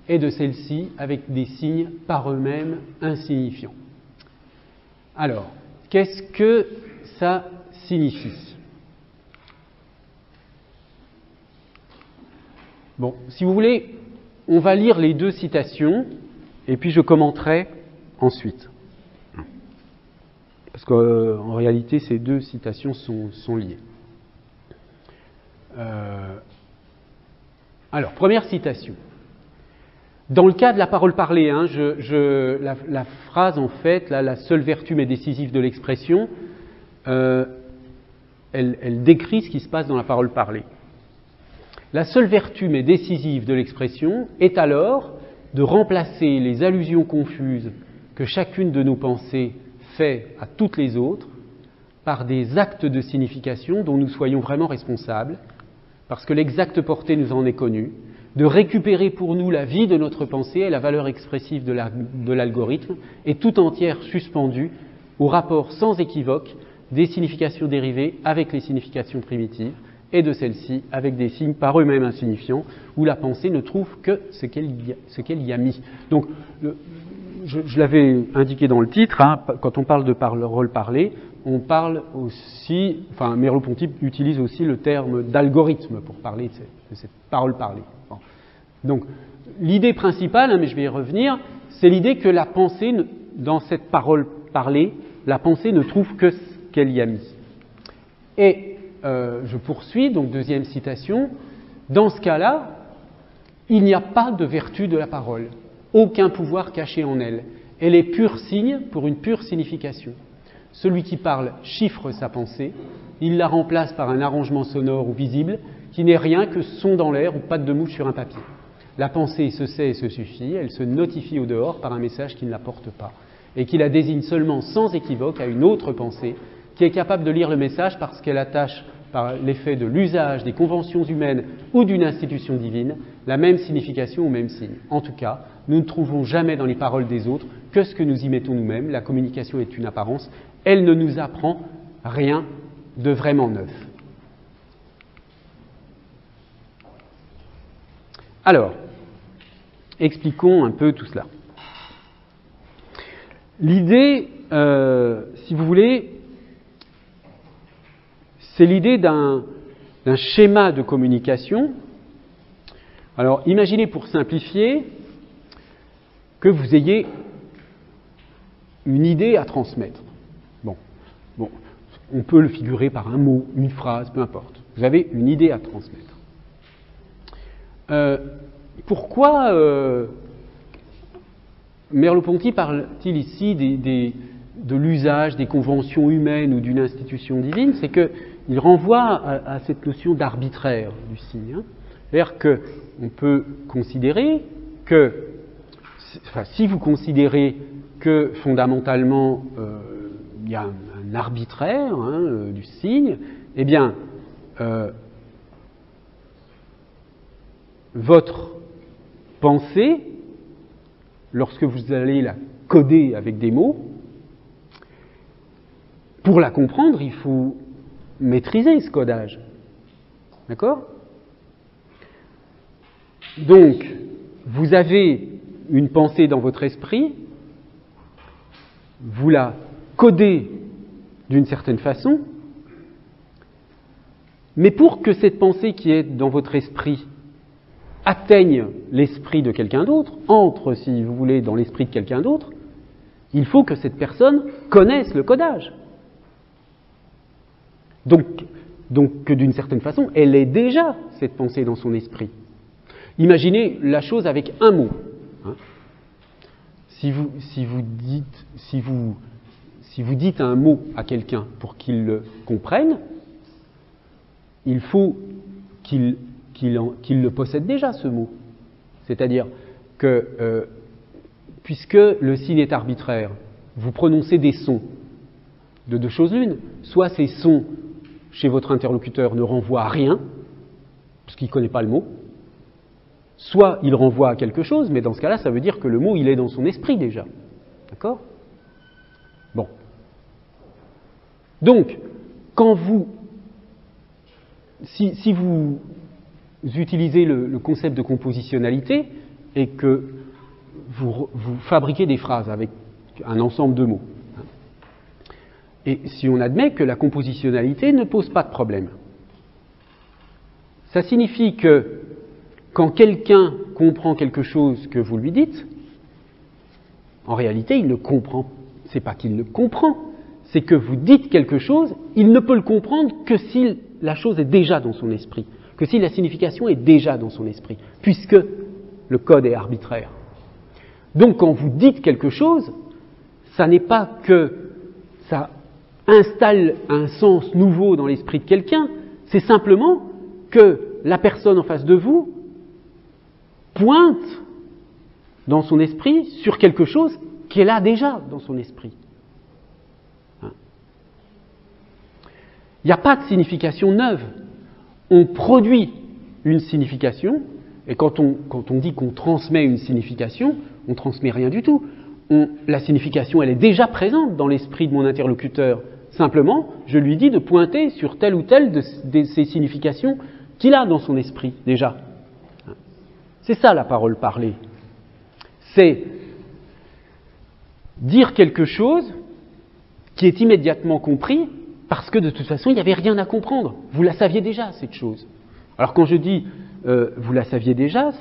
Speaker 1: et de celles-ci avec des signes par eux-mêmes insignifiants. Alors, qu'est-ce que ça signifie? Bon, si vous voulez, on va lire les deux citations et puis je commenterai ensuite. Parce qu'en réalité, ces deux citations sont liées. Alors, première citation. Dans le cas de la parole parlée, la phrase, en fait, là, la seule vertu mais décisive de l'expression, elle décrit ce qui se passe dans la parole parlée. La seule vertu mais décisive de l'expression est alors de remplacer les allusions confuses que chacune de nos pensées fait à toutes les autres par des actes de signification dont nous soyons vraiment responsables, parce que l'exacte portée nous en est connue, de récupérer pour nous la vie de notre pensée et la valeur expressive de l'algorithme, et tout entière suspendue au rapport sans équivoque des significations dérivées avec les significations primitives, et de celles-ci avec des signes par eux-mêmes insignifiants, où la pensée ne trouve que ce qu'elle y a mis. Donc, je l'avais indiqué dans le titre, quand on parle de parole parlée, on parle aussi, Merleau-Ponty utilise aussi le terme d'algorithme pour parler de cette parole parlée. Bon. Donc, l'idée principale, mais je vais y revenir, c'est l'idée que la pensée, dans cette parole parlée, la pensée ne trouve que ce qu'elle y a mis. Et je poursuis, donc deuxième citation, dans ce cas-là, il n'y a pas de vertu de la parole, aucun pouvoir caché en elle. Elle est pur signe pour une pure signification. Celui qui parle chiffre sa pensée, il la remplace par un arrangement sonore ou visible qui n'est rien que son dans l'air ou patte de mouche sur un papier. La pensée se sait et se suffit, elle se notifie au dehors par un message qui ne la porte pas et qui la désigne seulement sans équivoque à une autre pensée qui est capable de lire le message parce qu'elle attache par l'effet de l'usage des conventions humaines ou d'une institution divine la même signification ou même signe. En tout cas, nous ne trouvons jamais dans les paroles des autres que ce que nous y mettons nous-mêmes. La communication est une apparence, elle ne nous apprend rien de vraiment neuf. Alors, expliquons un peu tout cela. L'idée, si vous voulez, c'est l'idée d'un schéma de communication. Alors, imaginez pour simplifier que vous ayez une idée à transmettre. Bon, Bon, on peut le figurer par un mot, une phrase, peu importe. Vous avez une idée à transmettre. Pourquoi Merleau-Ponty parle-t-il ici de l'usage des conventions humaines ou d'une institution divine? C'est qu'il renvoie à cette notion d'arbitraire du signe. Hein. C'est-à-dire qu'on peut considérer que, enfin, si vous considérez que fondamentalement il y a un arbitraire du signe, eh bien, votre pensée, lorsque vous allez la coder avec des mots, pour la comprendre, il faut maîtriser ce codage. D'accord ? Donc, vous avez une pensée dans votre esprit, vous la codez d'une certaine façon, mais pour que cette pensée qui est dans votre esprit atteigne l'esprit de quelqu'un d'autre, entre, si vous voulez, dans l'esprit de quelqu'un d'autre, il faut que cette personne connaisse le codage. Donc que d'une certaine façon, elle ait déjà cette pensée dans son esprit. Imaginez la chose avec un mot. Hein. Si vous dites un mot à quelqu'un pour qu'il le comprenne, il faut qu'il le possède déjà, ce mot. C'est-à-dire que, puisque le signe est arbitraire, vous prononcez des sons de deux choses l'une. Soit ces sons, chez votre interlocuteur, ne renvoient à rien, parce qu'il ne connaît pas le mot, soit il renvoie à quelque chose, mais dans ce cas-là, ça veut dire que le mot, il est dans son esprit déjà. D'accord ? Bon. Donc, quand si vous utilisez le concept de compositionnalité et que vous fabriquez des phrases avec un ensemble de mots, et si on admet que la compositionnalité ne pose pas de problème, ça signifie que quand quelqu'un comprend quelque chose que vous lui dites, en réalité, il ne comprend. C'est pas qu'il le comprend, c'est que vous dites quelque chose, il ne peut le comprendre que si la chose est déjà dans son esprit, que si la signification est déjà dans son esprit, puisque le code est arbitraire. Donc, quand vous dites quelque chose, ça n'est pas que ça installe un sens nouveau dans l'esprit de quelqu'un, c'est simplement que la personne en face de vous pointe dans son esprit sur quelque chose qu'elle a déjà dans son esprit. Il n'y a pas de signification neuve. On produit une signification, et quand on dit qu'on transmet une signification, on ne transmet rien du tout. La signification, elle est déjà présente dans l'esprit de mon interlocuteur. Simplement, je lui dis de pointer sur telle ou telle de ces significations qu'il a dans son esprit, déjà. C'est ça la parole parlée. C'est dire quelque chose qui est immédiatement compris parce que de toute façon, il n'y avait rien à comprendre. Vous la saviez déjà, cette chose. Alors quand je dis vous la saviez déjà,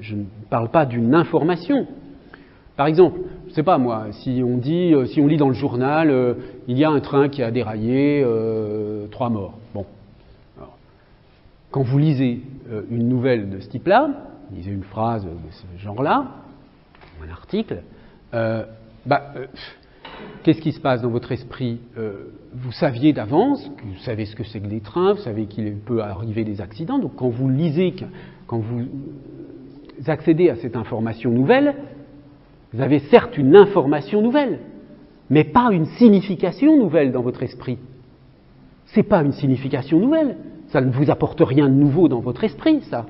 Speaker 1: je ne parle pas d'une information. Par exemple, je ne sais pas moi, si on lit dans le journal, il y a un train qui a déraillé, 3 morts. Bon. Alors, quand vous lisez une nouvelle de ce type-là, lisez une phrase de ce genre-là, ou un article, qu'est-ce qui se passe dans votre esprit ? Vous saviez d'avance, vous savez ce que c'est que des trains, vous savez qu'il peut arriver des accidents, donc quand vous lisez, quand vous accédez à cette information nouvelle, vous avez certes une information nouvelle, mais pas une signification nouvelle dans votre esprit. C'est pas une signification nouvelle, ça ne vous apporte rien de nouveau dans votre esprit, ça.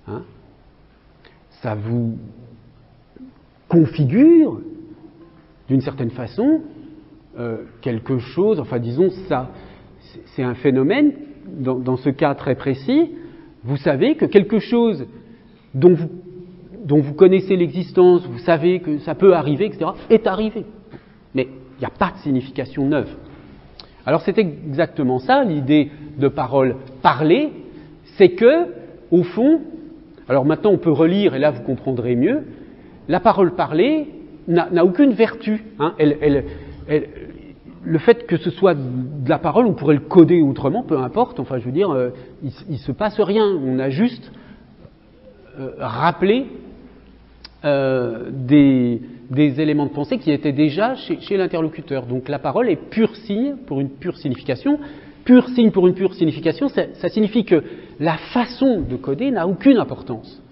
Speaker 1: Hein ? Ça vous configure, d'une certaine façon, quelque chose, enfin disons, ça, c'est un phénomène, dans ce cas très précis, vous savez que quelque chose dont vous connaissez l'existence, vous savez que ça peut arriver, etc., est arrivé. Mais il n'y a pas de signification neuve. Alors c'est exactement ça, l'idée de parole parlée, c'est que, au fond, alors maintenant on peut relire, et là vous comprendrez mieux, la parole parlée n'a aucune vertu. Hein. le fait que ce soit de la parole, on pourrait le coder autrement, peu importe. Enfin, je veux dire, il ne se passe rien. On a juste rappelé des éléments de pensée qui étaient déjà chez l'interlocuteur. Donc la parole est pur signe pour une pure signification. Pur signe pour une pure signification, ça signifie que la façon de coder n'a aucune importance.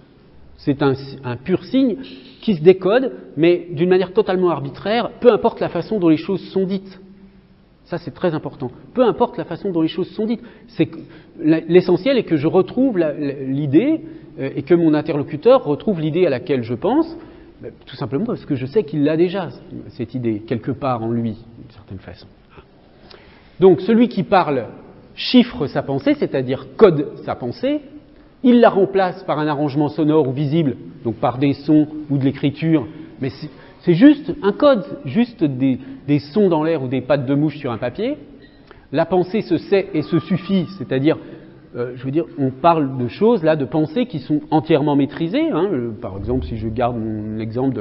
Speaker 1: C'est un pur signe qui se décode, mais d'une manière totalement arbitraire, peu importe la façon dont les choses sont dites. Ça, c'est très important. Peu importe la façon dont les choses sont dites. L'essentiel est que je retrouve l'idée et que mon interlocuteur retrouve l'idée à laquelle je pense, tout simplement parce que je sais qu'il l'a déjà, cette idée, quelque part en lui, d'une certaine façon. Donc, celui qui parle chiffre sa pensée, c'est-à-dire code sa pensée, il la remplace par un arrangement sonore ou visible, donc par des sons ou de l'écriture, mais c'est juste un code, juste des sons dans l'air ou des pattes de mouche sur un papier. La pensée se sait et se suffit, c'est-à-dire, je veux dire, on parle de choses, là, de pensées qui sont entièrement maîtrisées. Hein. Par exemple, si je garde mon exemple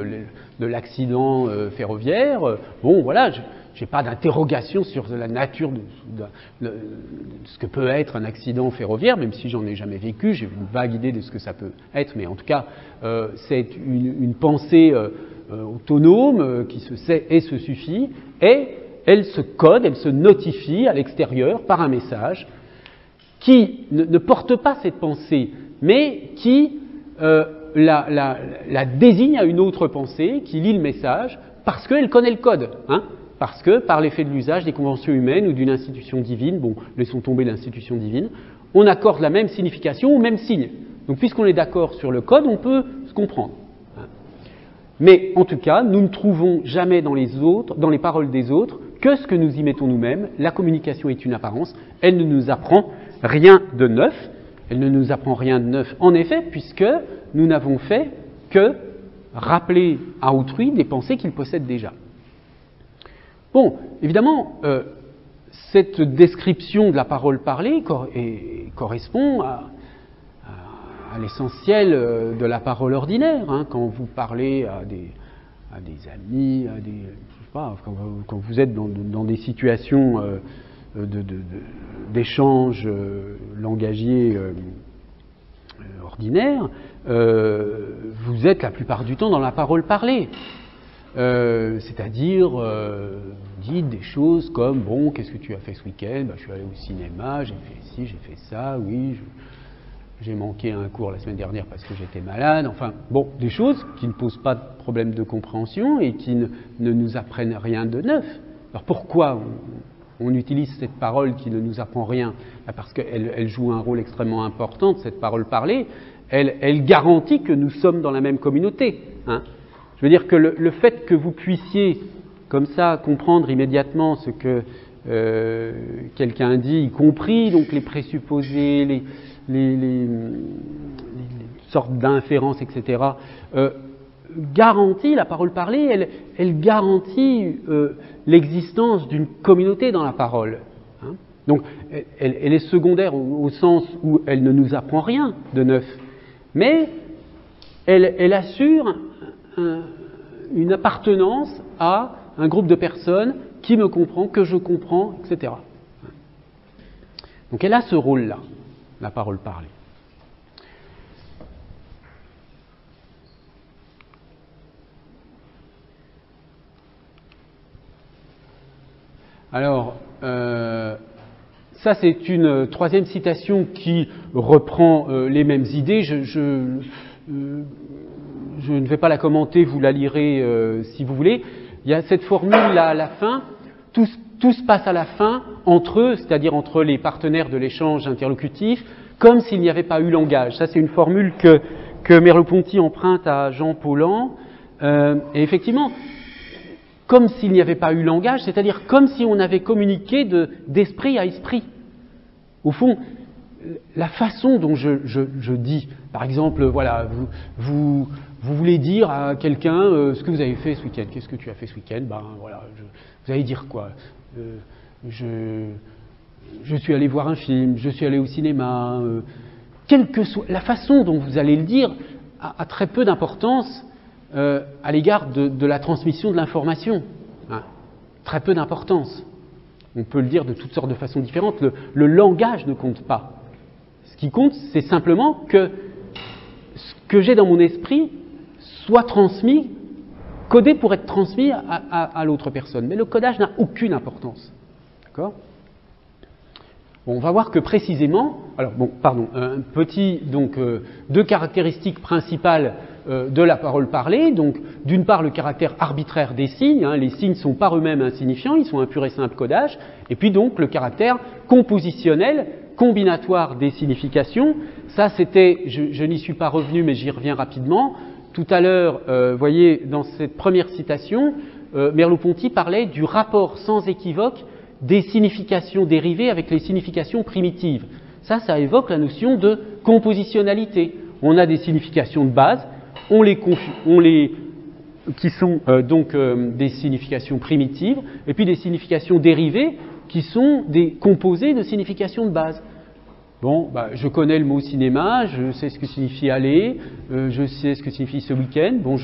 Speaker 1: de l'accident ferroviaire, bon, voilà, je n'ai pas d'interrogation sur la nature de ce que peut être un accident ferroviaire, même si j'en ai jamais vécu, j'ai une vague idée de ce que ça peut être, mais en tout cas, c'est une pensée autonome qui se sait et se suffit, et elle se code, elle se notifie à l'extérieur par un message qui ne porte pas cette pensée, mais qui la désigne à une autre pensée, qui lit le message, parce qu'elle connaît le code, hein, parce que, par l'effet de l'usage des conventions humaines ou d'une institution divine, bon, laissons tomber l'institution divine, on accorde la même signification au même signe. Donc, puisqu'on est d'accord sur le code, on peut se comprendre. Mais, en tout cas, nous ne trouvons jamais dans les paroles des autres, que ce que nous y mettons nous-mêmes. La communication est une apparence, elle ne nous apprend rien de neuf. Elle ne nous apprend rien de neuf, en effet, puisque nous n'avons fait que rappeler à autrui des pensées qu'il possède déjà. Bon, évidemment, cette description de la parole parlée correspond à l'essentiel de la parole ordinaire. Hein, quand vous parlez à des amis, je sais pas, quand vous êtes dans des situations d'échanges langagiers ordinaires, vous êtes la plupart du temps dans la parole parlée. C'est-à-dire, dites des choses comme, bon, qu'est-ce que tu as fait ce week-end? Je suis allé au cinéma, j'ai fait ci, j'ai fait ça, oui, j'ai manqué un cours la semaine dernière parce que j'étais malade, enfin, bon, des choses qui ne posent pas de problème de compréhension et qui ne nous apprennent rien de neuf. Alors pourquoi on utilise cette parole qui ne nous apprend rien? Parce qu'elle joue un rôle extrêmement important, cette parole parlée, elle garantit que nous sommes dans la même communauté, hein. Je veux dire que le fait que vous puissiez, comme ça, comprendre immédiatement ce que quelqu'un dit, y compris donc les présupposés, les sortes d'inférences, etc., garantit, la parole parlée, elle garantit l'existence d'une communauté dans la parole. Hein. Donc, elle est secondaire au sens où elle ne nous apprend rien de neuf, mais elle assure une appartenance à un groupe de personnes qui me comprend, que je comprends, etc. Donc elle a ce rôle-là, la parole parlée. Alors, ça c'est une troisième citation qui reprend les mêmes idées. Je ne vais pas la commenter, vous la lirez si vous voulez. Il y a cette formule-là à la fin, tout se passe à la fin entre eux, c'est-à-dire entre les partenaires de l'échange interlocutif, comme s'il n'y avait pas eu langage. Ça, c'est une formule que Merleau-Ponty emprunte à Jean Paulhan. Et effectivement, comme s'il n'y avait pas eu langage, c'est-à-dire comme si on avait communiqué d'esprit à esprit. Au fond, la façon dont je dis, par exemple, voilà, vous voulez dire à quelqu'un ce que vous avez fait ce week-end. Qu'est-ce que tu as fait ce week-end? Ben voilà, vous allez dire quoi? Je suis allé voir un film, je suis allé au cinéma. Quelle que soit la façon dont vous allez le dire, a très peu d'importance à l'égard de la transmission de l'information. Hein, très peu d'importance. On peut le dire de toutes sortes de façons différentes. Le langage ne compte pas. Ce qui compte, c'est simplement que ce que j'ai dans mon esprit soit transmis, codé pour être transmis à l'autre personne. Mais le codage n'a aucune importance. D'accord ? Bon, on va voir que précisément, deux caractéristiques principales de la parole parlée. Donc, d'une part, le caractère arbitraire des signes. Les signes sont par eux-mêmes insignifiants, ils sont un pur et simple codage. Et puis donc, le caractère compositionnel, combinatoire des significations. Ça, c'était, je n'y suis pas revenu, mais j'y reviens rapidement. Tout à l'heure, vous voyez, dans cette première citation, Merleau-Ponty parlait du rapport sans équivoque des significations dérivées avec les significations primitives. Ça évoque la notion de compositionnalité. On a des significations de base, qui sont des significations primitives, et puis des significations dérivées qui sont des composés de significations de base. Bon, je connais le mot cinéma, je sais ce que signifie aller, je sais ce que signifie ce week-end. Bon,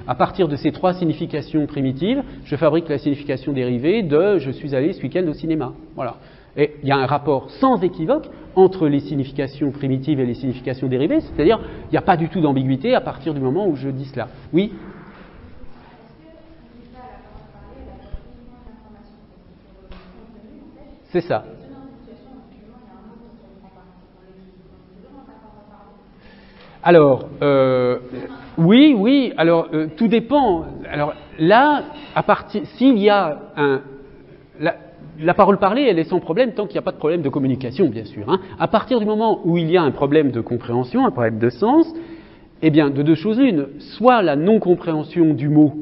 Speaker 1: à partir de ces trois significations primitives, je fabrique la signification dérivée de je suis allé ce week-end au cinéma. Voilà. Et il y a un rapport sans équivoque entre les significations primitives et les significations dérivées, c'est-à-dire il n'y a pas du tout d'ambiguïté à partir du moment où je dis cela. Oui ? C'est ça. Alors, oui, alors tout dépend. Alors là, s'il y a la parole parlée, elle est sans problème tant qu'il n'y a pas de problème de communication, bien sûr. À partir du moment où il y a un problème de compréhension, un problème de sens, eh bien, de deux choses l'une. Soit la non-compréhension du mot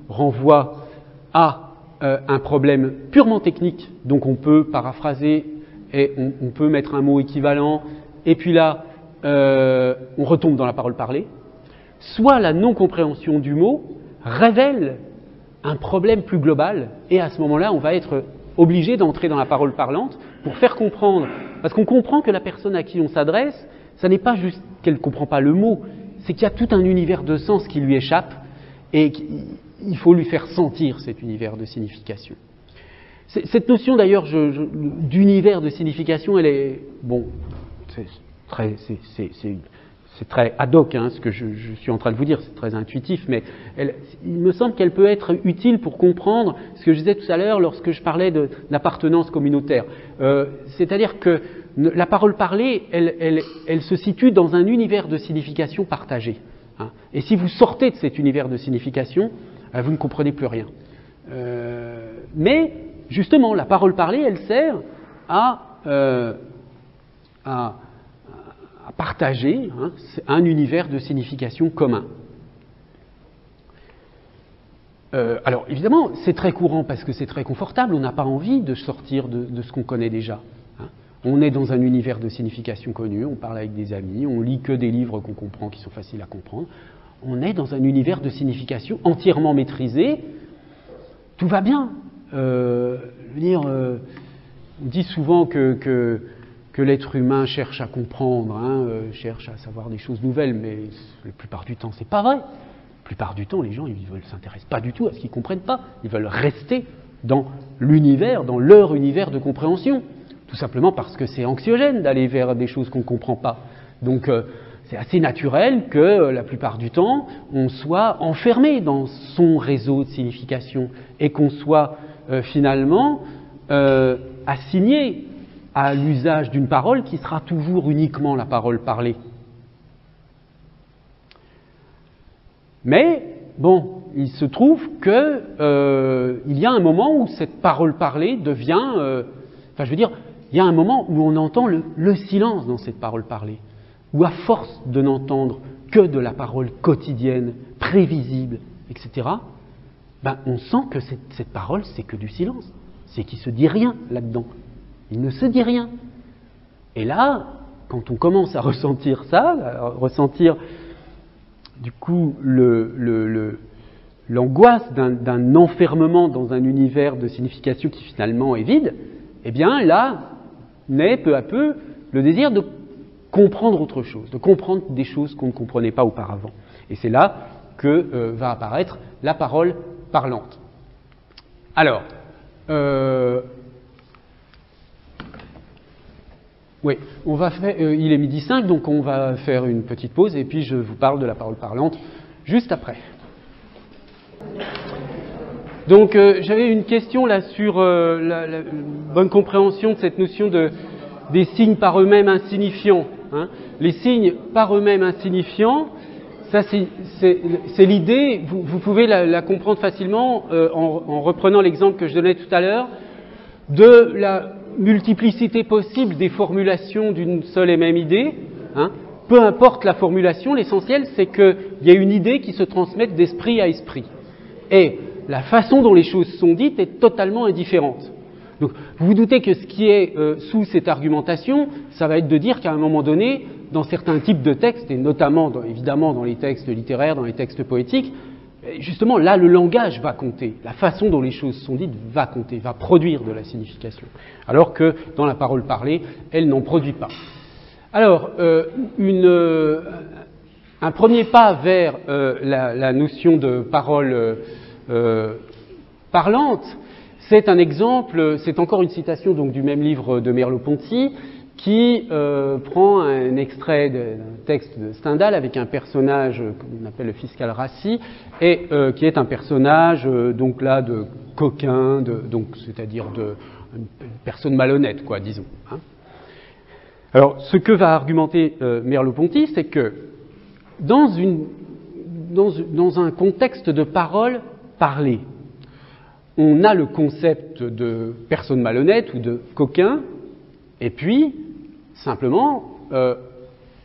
Speaker 1: renvoie à un problème purement technique, donc on peut paraphraser et on peut mettre un mot équivalent, et puis là, on retombe dans la parole parlée, soit la non-compréhension du mot révèle un problème plus global, et à ce moment-là, on va être obligé d'entrer dans la parole parlante pour faire comprendre, parce qu'on comprend que la personne à qui on s'adresse, ça n'est pas juste qu'elle ne comprend pas le mot, c'est qu'il y a tout un univers de sens qui lui échappe, et il faut lui faire sentir cet univers de signification. Cette notion d'ailleurs d'univers de signification, elle est, bon, c'est très ad hoc ce que je suis en train de vous dire, c'est très intuitif, mais il me semble qu'elle peut être utile pour comprendre ce que je disais tout à l'heure lorsque je parlais d'appartenance communautaire. C'est-à-dire que la parole parlée, elle se situe dans un univers de signification partagée. Et si vous sortez de cet univers de signification, vous ne comprenez plus rien. Mais justement, la parole parlée, elle sert à partager un univers de signification commun. Alors évidemment, c'est très courant parce que c'est très confortable, on n'a pas envie de sortir de ce qu'on connaît déjà. On est dans un univers de signification connue, on parle avec des amis, on lit que des livres qu'on comprend, qui sont faciles à comprendre. On est dans un univers de signification entièrement maîtrisé, tout va bien. On dit souvent que l'être humain cherche à comprendre, cherche à savoir des choses nouvelles, mais la plupart du temps, c'est pas vrai. La plupart du temps, les gens, ils ne s'intéressent pas du tout à ce qu'ils ne comprennent pas. Ils veulent rester dans l'univers, dans leur univers de compréhension. Tout simplement parce que c'est anxiogène d'aller vers des choses qu'on ne comprend pas. Donc, c'est assez naturel que, la plupart du temps, on soit enfermé dans son réseau de signification et qu'on soit finalement assigné à l'usage d'une parole qui sera toujours uniquement la parole parlée. Mais, bon, il se trouve que il y a un moment où cette parole parlée devient... il y a un moment où on entend le silence dans cette parole parlée, où à force de n'entendre que de la parole quotidienne, prévisible, etc., on sent que cette parole, c'est que du silence, c'est qu'il ne se dit rien là-dedans. Il ne se dit rien. Et là, quand on commence à ressentir ça, à ressentir du coup l'angoisse d'un enfermement dans un univers de signification qui finalement est vide, eh bien là naît peu à peu le désir de comprendre autre chose, de comprendre des choses qu'on ne comprenait pas auparavant. Et c'est là que va apparaître la parole parlante. Alors, Oui, on va faire, il est 12h05, donc on va faire une petite pause et puis je vous parle de la parole parlante juste après. Donc j'avais une question là sur la bonne compréhension de cette notion des signes par eux-mêmes insignifiants. Hein. Les signes par eux-mêmes insignifiants, ça c'est l'idée, vous pouvez la comprendre facilement en reprenant l'exemple que je donnais tout à l'heure, de la multiplicité possible des formulations d'une seule et même idée. Hein. Peu importe la formulation, l'essentiel c'est qu'il y a une idée qui se transmette d'esprit à esprit. Et la façon dont les choses sont dites est totalement indifférente. Donc, vous vous doutez que ce qui est sous cette argumentation, ça va être de dire qu'à un moment donné, dans certains types de textes, et notamment évidemment dans les textes littéraires, dans les textes poétiques, justement là le langage va compter, la façon dont les choses sont dites va compter, va produire de la signification, alors que dans la parole parlée, elle n'en produit pas. Alors, un premier pas vers la notion de parole parlante, c'est un exemple, c'est encore une citation donc du même livre de Merleau-Ponty, qui prend un extrait d'un texte de Stendhal avec un personnage qu'on appelle le fiscal Rassi, et qui est un personnage donc là de coquin, donc c'est-à-dire une personne malhonnête, quoi, disons. Hein. Alors, ce que va argumenter Merleau-Ponty, c'est que dans un contexte de parole parlée, on a le concept de personne malhonnête ou de coquin, et puis, simplement,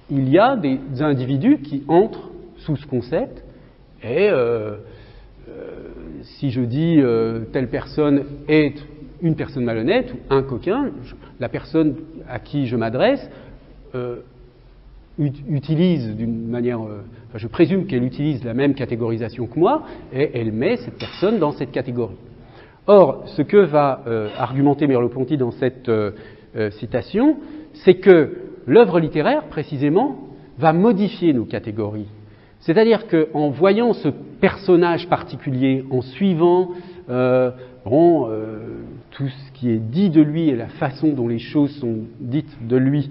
Speaker 1: il y a des individus qui entrent sous ce concept, et si je dis telle personne est une personne malhonnête ou un coquin, la personne à qui je m'adresse utilise d'une manière, je présume qu'elle utilise la même catégorisation que moi, et elle met cette personne dans cette catégorie. Or, ce que va argumenter Merleau-Ponty dans cette citation, c'est que l'œuvre littéraire, précisément, va modifier nos catégories. C'est-à-dire qu'en voyant ce personnage particulier, en suivant tout ce qui est dit de lui et la façon dont les choses sont dites de lui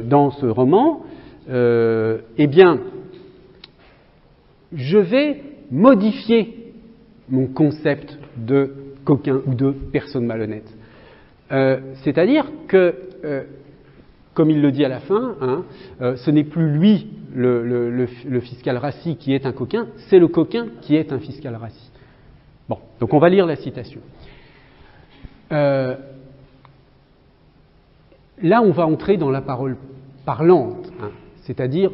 Speaker 1: dans ce roman, eh bien, je vais modifier mon concept de coquin ou de personne malhonnête. C'est-à-dire que, comme il le dit à la fin, hein, ce n'est plus lui, le fiscal Rassi, qui est un coquin, c'est le coquin qui est un fiscal Rassi. Bon, donc on va lire la citation. Là, on va entrer dans la parole parlante, hein, c'est-à-dire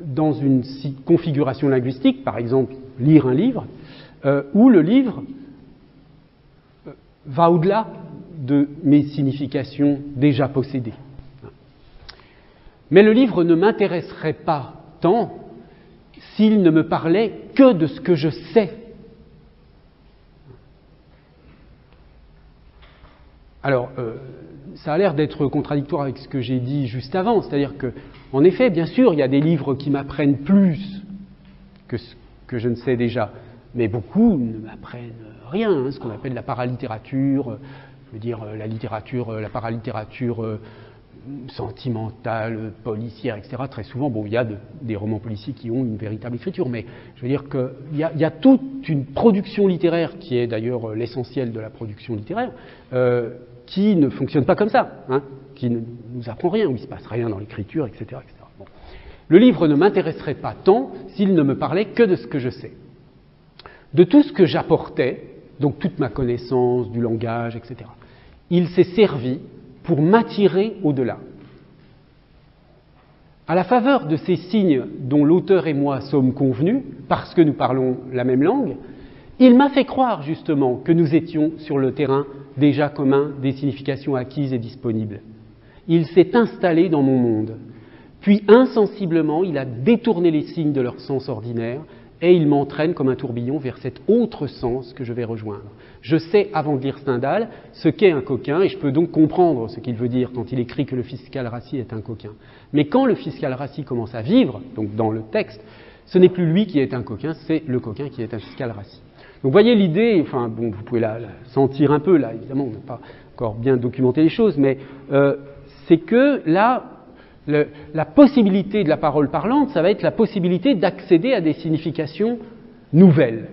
Speaker 1: dans une configuration linguistique, par exemple, lire un livre, où le livre va au-delà de mes significations déjà possédées. Mais le livre ne m'intéresserait pas tant s'il ne me parlait que de ce que je sais. Alors, ça a l'air d'être contradictoire avec ce que j'ai dit juste avant, c'est-à-dire que, en effet, bien sûr, il y a des livres qui m'apprennent plus que ce que je ne sais déjà, mais beaucoup ne m'apprennent rien, hein, ce qu'on appelle la paralittérature, je veux dire la paralittérature sentimentale, policière, etc. Très souvent, bon, il y a des romans policiers qui ont une véritable écriture, mais je veux dire qu'il y a toute une production littéraire, qui est d'ailleurs l'essentiel de la production littéraire, qui ne fonctionne pas comme ça, hein, qui ne nous apprend rien, où il ne se passe rien dans l'écriture, etc. etc. Bon. Le livre ne m'intéresserait pas tant s'il ne me parlait que de ce que je sais. De tout ce que j'apportais, donc toute ma connaissance du langage, etc., il s'est servi pour m'attirer au-delà. À la faveur de ces signes dont l'auteur et moi sommes convenus, parce que nous parlons la même langue, il m'a fait croire justement que nous étions sur le terrain déjà commun des significations acquises et disponibles. Il s'est installé dans mon monde, puis insensiblement il a détourné les signes de leur sens ordinaire et il m'entraîne comme un tourbillon vers cet autre sens que je vais rejoindre. Je sais, avant de lire Stendhal, ce qu'est un coquin, et je peux donc comprendre ce qu'il veut dire quand il écrit que le fiscal Rassi est un coquin. Mais quand le fiscal Rassi commence à vivre, donc dans le texte, ce n'est plus lui qui est un coquin, c'est le coquin qui est un fiscal Rassi. Donc voyez l'idée, enfin bon, vous pouvez la sentir un peu, là, évidemment, on n'a pas encore bien documenté les choses, mais c'est que là, la possibilité de la parole parlante, ça va être la possibilité d'accéder à des significations nouvelles.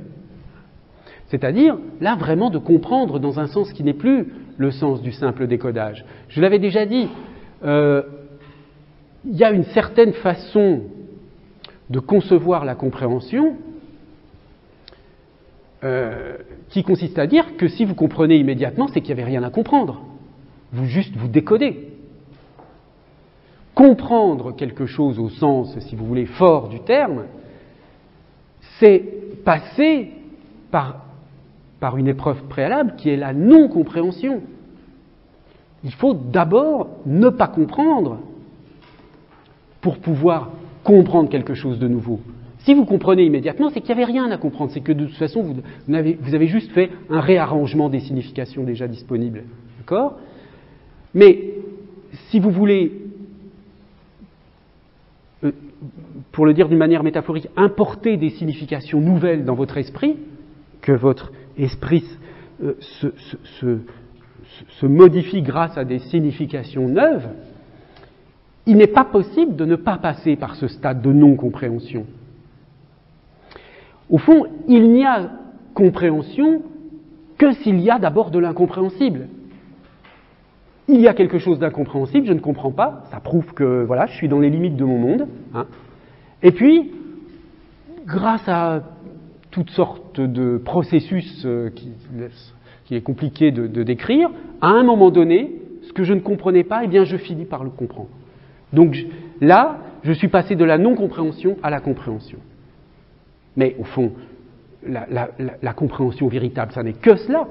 Speaker 1: C'est-à-dire, là, vraiment de comprendre dans un sens qui n'est plus le sens du simple décodage. Je l'avais déjà dit, il y a une certaine façon de concevoir la compréhension qui consiste à dire que si vous comprenez immédiatement, c'est qu'il n'y avait rien à comprendre. Vous décodez. Comprendre quelque chose au sens, si vous voulez, fort du terme, c'est passer par une épreuve préalable qui est la non-compréhension. Il faut d'abord ne pas comprendre pour pouvoir comprendre quelque chose de nouveau. Si vous comprenez immédiatement, c'est qu'il n'y avait rien à comprendre, c'est que de toute façon, vous avez juste fait un réarrangement des significations déjà disponibles. D'accord ? Mais si vous voulez, pour le dire d'une manière métaphorique, importer des significations nouvelles dans votre esprit, que votre esprit se modifie grâce à des significations neuves, il n'est pas possible de ne pas passer par ce stade de non-compréhension. Au fond, il n'y a compréhension que s'il y a d'abord de l'incompréhensible. Il y a quelque chose d'incompréhensible, je ne comprends pas, ça prouve que voilà, je suis dans les limites de mon monde. Hein. Et puis, grâce à toutes sortes de processus qui est compliqué de décrire, à un moment donné, ce que je ne comprenais pas, eh bien, je finis par le comprendre. Donc là, je suis passé de la non-compréhension à la compréhension. Mais au fond, la compréhension véritable, ça n'est que cela.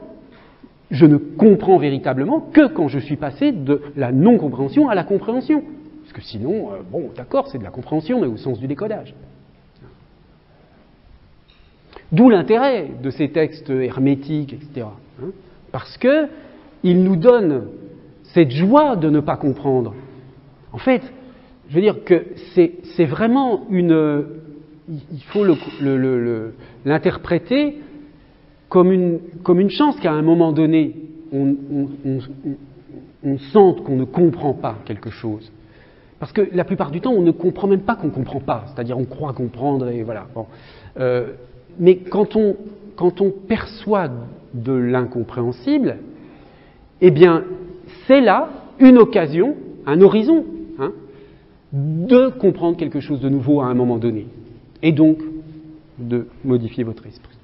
Speaker 1: Je ne comprends véritablement que quand je suis passé de la non-compréhension à la compréhension. Parce que sinon, bon, d'accord, c'est de la compréhension, mais au sens du décodage. D'où l'intérêt de ces textes hermétiques, etc. Hein, parce qu'ils nous donnent cette joie de ne pas comprendre. En fait, je veux dire que c'est vraiment une... Il faut l'interpréter comme une chance qu'à un moment donné, on sente qu'on ne comprend pas quelque chose. Parce que la plupart du temps, on ne comprend même pas qu'on ne comprend pas. C'est-à-dire, on croit comprendre et voilà. Bon. Mais quand on perçoit de l'incompréhensible, eh bien, c'est là une occasion, un horizon, hein, de comprendre quelque chose de nouveau à un moment donné. Et donc, de modifier votre esprit.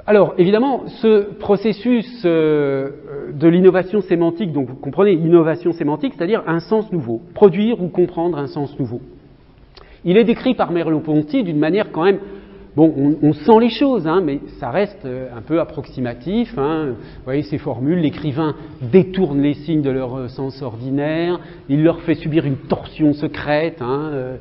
Speaker 1: Alors, évidemment, ce processus de l'innovation sémantique, donc vous comprenez, innovation sémantique, c'est-à-dire un sens nouveau, produire ou comprendre un sens nouveau. Il est décrit par Merleau-Ponty d'une manière quand même, bon, on sent les choses, hein, mais ça reste un peu approximatif. Hein. Vous voyez ces formules, l'écrivain détourne les signes de leur sens ordinaire, il leur fait subir une torsion secrète. Hein,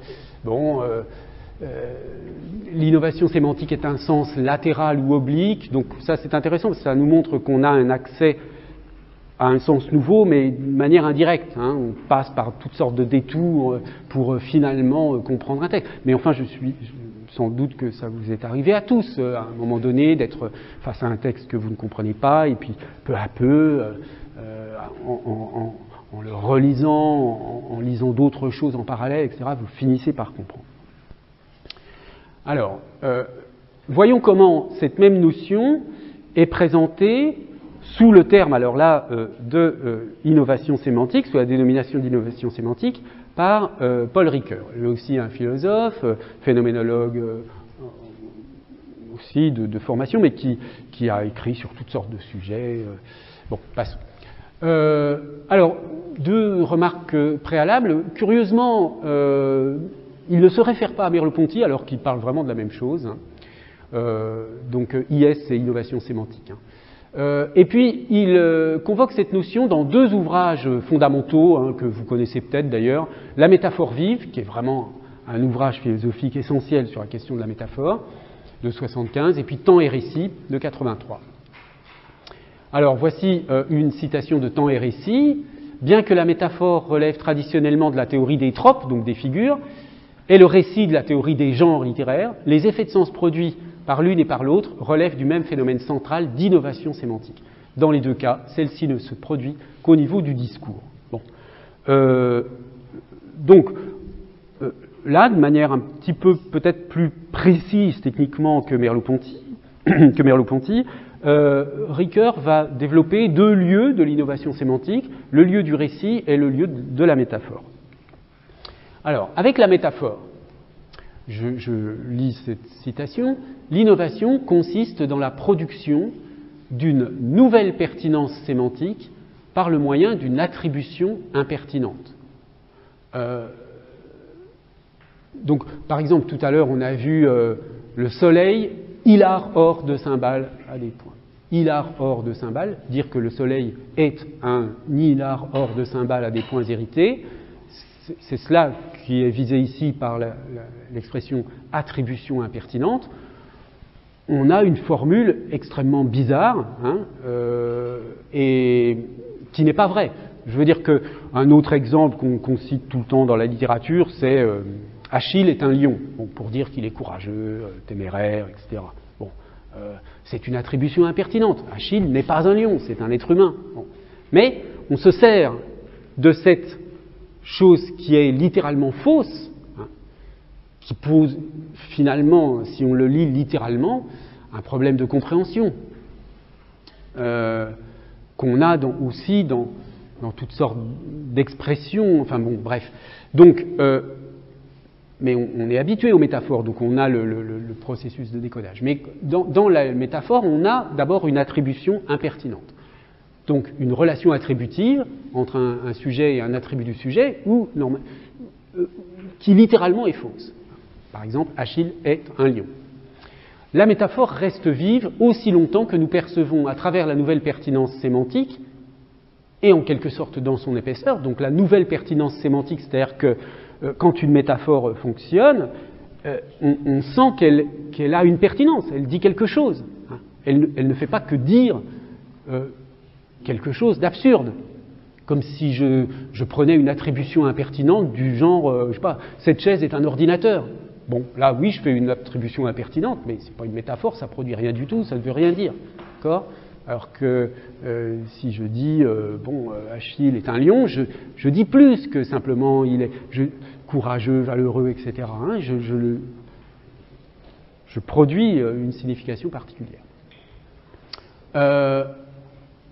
Speaker 1: l'innovation sémantique est un sens latéral ou oblique, donc ça c'est intéressant parce que ça nous montre qu'on a un accès à un sens nouveau, mais de manière indirecte. Hein. On passe par toutes sortes de détours pour finalement comprendre un texte. Mais enfin, sans doute que ça vous est arrivé à tous, à un moment donné, d'être face à un texte que vous ne comprenez pas, et puis peu à peu, en le relisant, en lisant d'autres choses en parallèle, etc., vous finissez par comprendre. Alors, voyons comment cette même notion est présentée sous le terme, alors là, de innovation sémantique, sous la dénomination d'innovation sémantique, par Paul Ricoeur, lui aussi un philosophe, phénoménologue aussi de formation, mais qui a écrit sur toutes sortes de sujets. Bon, passons. Alors, deux remarques préalables. Curieusement, il ne se réfère pas à Merleau-Ponty alors qu'il parle vraiment de la même chose. Hein. Donc IS, c'est innovation sémantique. Hein. Et puis il convoque cette notion dans deux ouvrages fondamentaux, hein, que vous connaissez peut-être d'ailleurs. La métaphore vive, qui est vraiment un ouvrage philosophique essentiel sur la question de la métaphore, de 75, et puis Temps et récit, de 83. Alors voici une citation de Temps et récit. Bien que la métaphore relève traditionnellement de la théorie des tropes, donc des figures, et le récit de la théorie des genres littéraires, les effets de sens produits par l'une et par l'autre relèvent du même phénomène central d'innovation sémantique. Dans les deux cas, celle-ci ne se produit qu'au niveau du discours. Bon. Donc, là, de manière un petit peu peut-être plus précise techniquement que Merleau-Ponty, Ricoeur va développer deux lieux de l'innovation sémantique, le lieu du récit et le lieu de la métaphore. Alors, avec la métaphore, je lis cette citation, l'innovation consiste dans la production d'une nouvelle pertinence sémantique par le moyen d'une attribution impertinente. Donc, par exemple, tout à l'heure, on a vu le soleil, hilar hors de cymbales à des points. Hilar hors de cymbales, dire que le soleil est un hilar hors de cymbales à des points hérités, c'est cela qui est visé ici par l'expression attribution impertinente. On a une formule extrêmement bizarre et qui n'est pas vraie. Je veux dire qu'un autre exemple qu'on cite tout le temps dans la littérature, c'est Achille est un lion, bon, pour dire qu'il est courageux, téméraire, etc. Bon, c'est une attribution impertinente. Achille n'est pas un lion, c'est un être humain. Bon. Mais on se sert de cette chose qui est littéralement fausse, qui pose finalement, si on le lit littéralement, un problème de compréhension qu'on a aussi dans toutes sortes d'expressions, enfin bon, bref. Donc, mais on est habitué aux métaphores, donc on a le processus de décodage. Mais dans la métaphore, on a d'abord une attribution impertinente. Donc une relation attributive entre un sujet et un attribut du sujet, qui littéralement est fausse. Par exemple, Achille est un lion. La métaphore reste vive aussi longtemps que nous percevons à travers la nouvelle pertinence sémantique, et en quelque sorte dans son épaisseur, donc la nouvelle pertinence sémantique, c'est-à-dire que quand une métaphore fonctionne, on sent qu'elle a une pertinence, elle dit quelque chose. Elle ne fait pas que dire quelque chose d'absurde, comme si je prenais une attribution impertinente du genre, je sais pas, cette chaise est un ordinateur. Bon, là oui, je fais une attribution impertinente, mais c'est pas une métaphore, ça produit rien du tout, ça ne veut rien dire, d'accord ? Alors que si je dis, Achille est un lion, je dis plus que simplement il est courageux, valeureux, etc. Hein, je produis une signification particulière.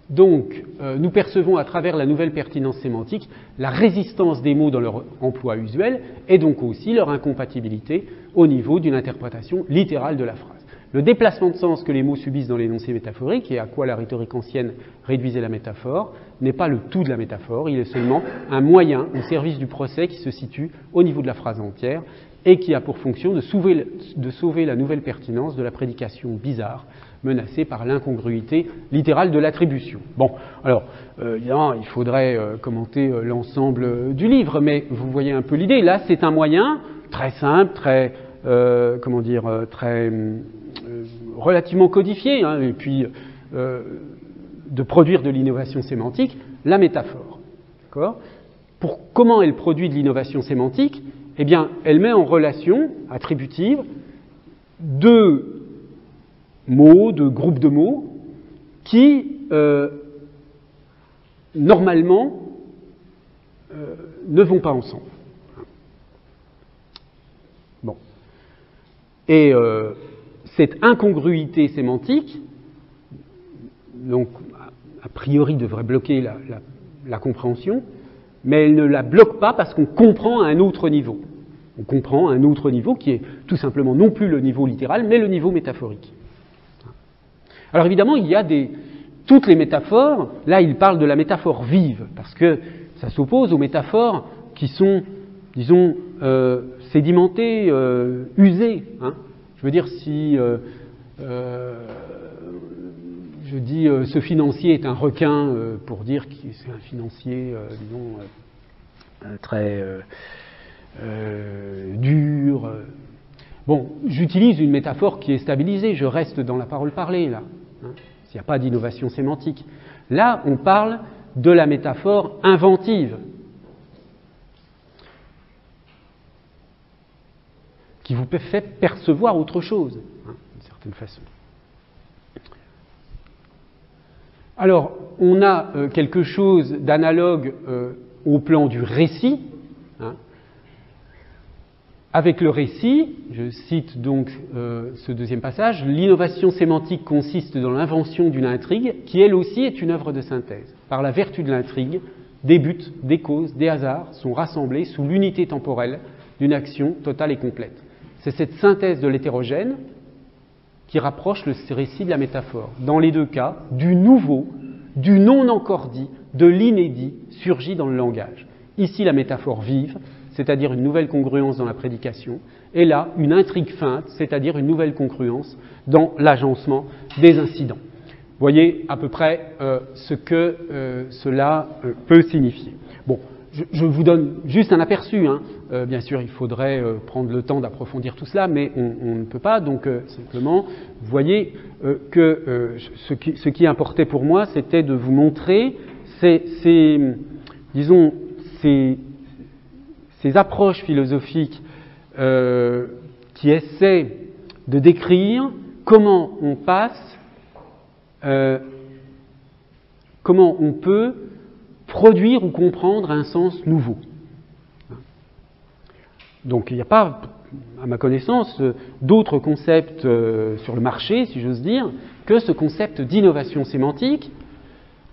Speaker 1: Donc, nous percevons à travers la nouvelle pertinence sémantique la résistance des mots dans leur emploi usuel et donc aussi leur incompatibilité au niveau d'une interprétation littérale de la phrase. Le déplacement de sens que les mots subissent dans l'énoncé métaphorique et à quoi la rhétorique ancienne réduisait la métaphore n'est pas le tout de la métaphore, il est seulement un moyen au service du procès qui se situe au niveau de la phrase entière et qui a pour fonction de sauver la nouvelle pertinence de la prédication bizarre menacée par l'incongruité littérale de l'attribution. Bon, alors, il faudrait commenter l'ensemble du livre, mais vous voyez un peu l'idée. Là, c'est un moyen très simple, très, relativement codifié, hein, et puis de produire de l'innovation sémantique, la métaphore. D'accord ? Comment elle produit de l'innovation sémantique ? Eh bien, elle met en relation attributive deux mots, deux groupes de mots qui, normalement, ne vont pas ensemble. Bon. Et cette incongruité sémantique, donc, a priori, devrait bloquer la compréhension, mais elle ne la bloque pas parce qu'on comprend à un autre niveau. On comprend à un autre niveau qui est tout simplement non plus le niveau littéral, mais le niveau métaphorique. Alors évidemment, il y a toutes les métaphores, là il parle de la métaphore vive, parce que ça s'oppose aux métaphores qui sont, disons, sédimentées, usées. Hein. Je veux dire, si je dis ce financier est un requin pour dire que c'est un financier, disons, très dur. Bon, j'utilise une métaphore qui est stabilisée, je reste dans la parole parlée, là. Hein, s'il n'y a pas d'innovation sémantique. Là, on parle de la métaphore inventive, qui vous fait percevoir autre chose, hein, d'une certaine façon. Alors, on a quelque chose d'analogue au plan du récit. Hein. Avec le récit, je cite donc ce deuxième passage, l'innovation sémantique consiste dans l'invention d'une intrigue qui, elle aussi, est une œuvre de synthèse. Par la vertu de l'intrigue, des buts, des causes, des hasards sont rassemblés sous l'unité temporelle d'une action totale et complète. C'est cette synthèse de l'hétérogène qui rapproche le récit de la métaphore. Dans les deux cas, du nouveau, du non encore dit, de l'inédit surgit dans le langage. Ici, la métaphore vive, c'est-à-dire une nouvelle congruence dans la prédication, et là, une intrigue feinte, c'est-à-dire une nouvelle congruence dans l'agencement des incidents. Vous voyez à peu près ce que cela peut signifier. Bon, je vous donne juste un aperçu. Hein. Bien sûr, il faudrait prendre le temps d'approfondir tout cela, mais on ne peut pas. Donc, simplement, vous voyez que ce qui importait pour moi, c'était de vous montrer ces approches philosophiques qui essaient de décrire comment on passe, comment on peut produire ou comprendre un sens nouveau. Donc il n'y a pas, à ma connaissance, d'autres concepts sur le marché, si j'ose dire, que ce concept d'innovation sémantique,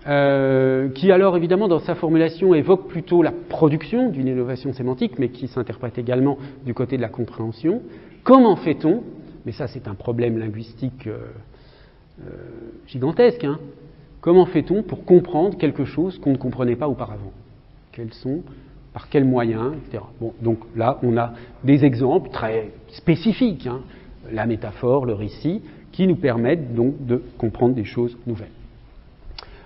Speaker 1: qui alors évidemment dans sa formulation évoque plutôt la production d'une innovation sémantique, mais qui s'interprète également du côté de la compréhension. Comment fait-on, mais ça c'est un problème linguistique gigantesque, hein, comment fait-on pour comprendre quelque chose qu'on ne comprenait pas auparavant? Quels sont, par quels moyens, etc. Bon, donc là on a des exemples très spécifiques, hein, la métaphore, le récit, qui nous permettent donc de comprendre des choses nouvelles.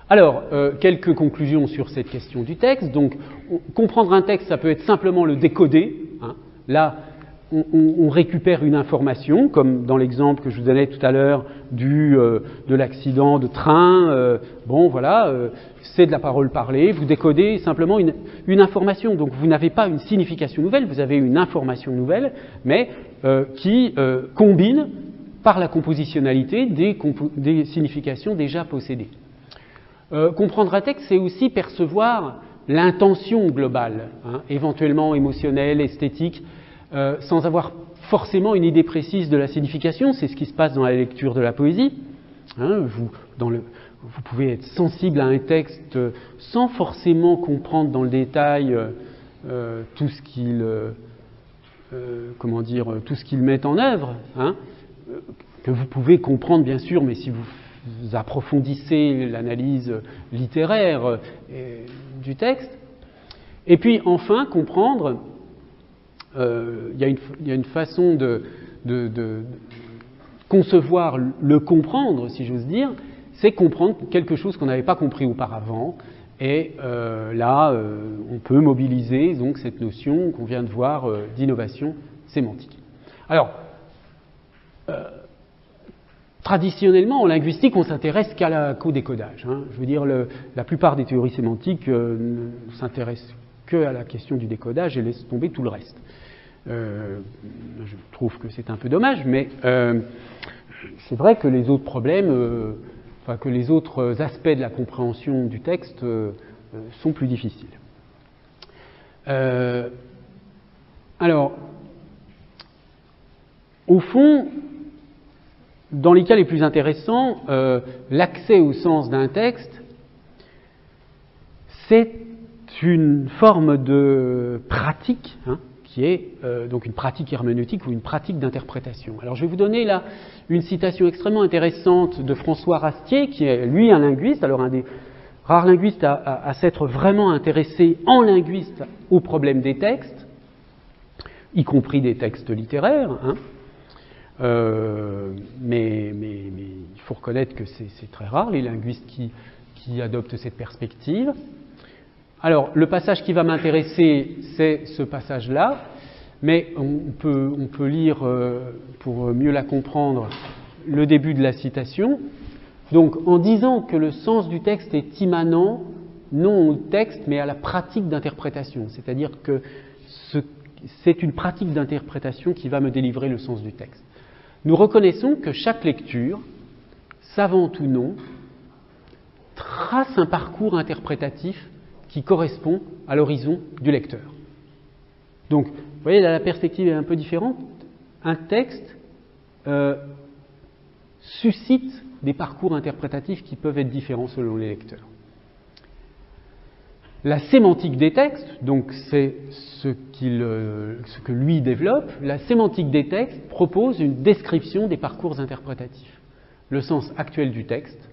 Speaker 1: Alors, quelques conclusions sur cette question du texte. Donc, comprendre un texte, ça peut être simplement le décoder. Hein. Là, on récupère une information, comme dans l'exemple que je vous donnais tout à l'heure de l'accident de train. Bon, voilà, c'est de la parole parlée. Vous décodez simplement une information. Donc, vous n'avez pas une signification nouvelle, vous avez une information nouvelle, mais qui combine par la compositionnalité des significations déjà possédées. Comprendre un texte, c'est aussi percevoir l'intention globale, hein, éventuellement émotionnelle, esthétique, sans avoir forcément une idée précise de la signification. C'est ce qui se passe dans la lecture de la poésie. Hein, vous pouvez être sensible à un texte sans forcément comprendre dans le détail tout ce qu'il met en œuvre, hein, que vous pouvez comprendre bien sûr, mais si vous approfondissez l'analyse littéraire du texte. Et puis enfin, comprendre, il y a une façon de concevoir le comprendre, si j'ose dire, c'est comprendre quelque chose qu'on n'avait pas compris auparavant. Et là, on peut mobiliser donc cette notion qu'on vient de voir d'innovation sémantique. Alors, traditionnellement, en linguistique, on s'intéresse qu'au décodage. Hein. Je veux dire, la plupart des théories sémantiques ne s'intéressent que à la question du décodage et laissent tomber tout le reste. Je trouve que c'est un peu dommage, mais c'est vrai que les autres problèmes, que les autres aspects de la compréhension du texte sont plus difficiles. Alors, au fond, dans les cas les plus intéressants, l'accès au sens d'un texte, c'est une forme de pratique, hein, qui est donc une pratique herméneutique ou une pratique d'interprétation. Alors je vais vous donner là une citation extrêmement intéressante de François Rastier, qui est lui un linguiste, alors un des rares linguistes à s'être vraiment intéressé en linguiste au problème des textes, y compris des textes littéraires, hein. Mais il faut reconnaître que c'est très rare, les linguistes qui adoptent cette perspective. Alors, le passage qui va m'intéresser, c'est ce passage-là, mais on peut lire, pour mieux la comprendre, le début de la citation. Donc, en disant que le sens du texte est immanent, non au texte, mais à la pratique d'interprétation. C'est-à-dire que c'est une pratique d'interprétation qui va me délivrer le sens du texte. Nous reconnaissons que chaque lecture, savante ou non, trace un parcours interprétatif qui correspond à l'horizon du lecteur. Donc, vous voyez, là, la perspective est un peu différente. Un texte suscite des parcours interprétatifs qui peuvent être différents selon les lecteurs. La sémantique des textes, donc c'est ce que lui développe, la sémantique des textes propose une description des parcours interprétatifs. Le sens actuel du texte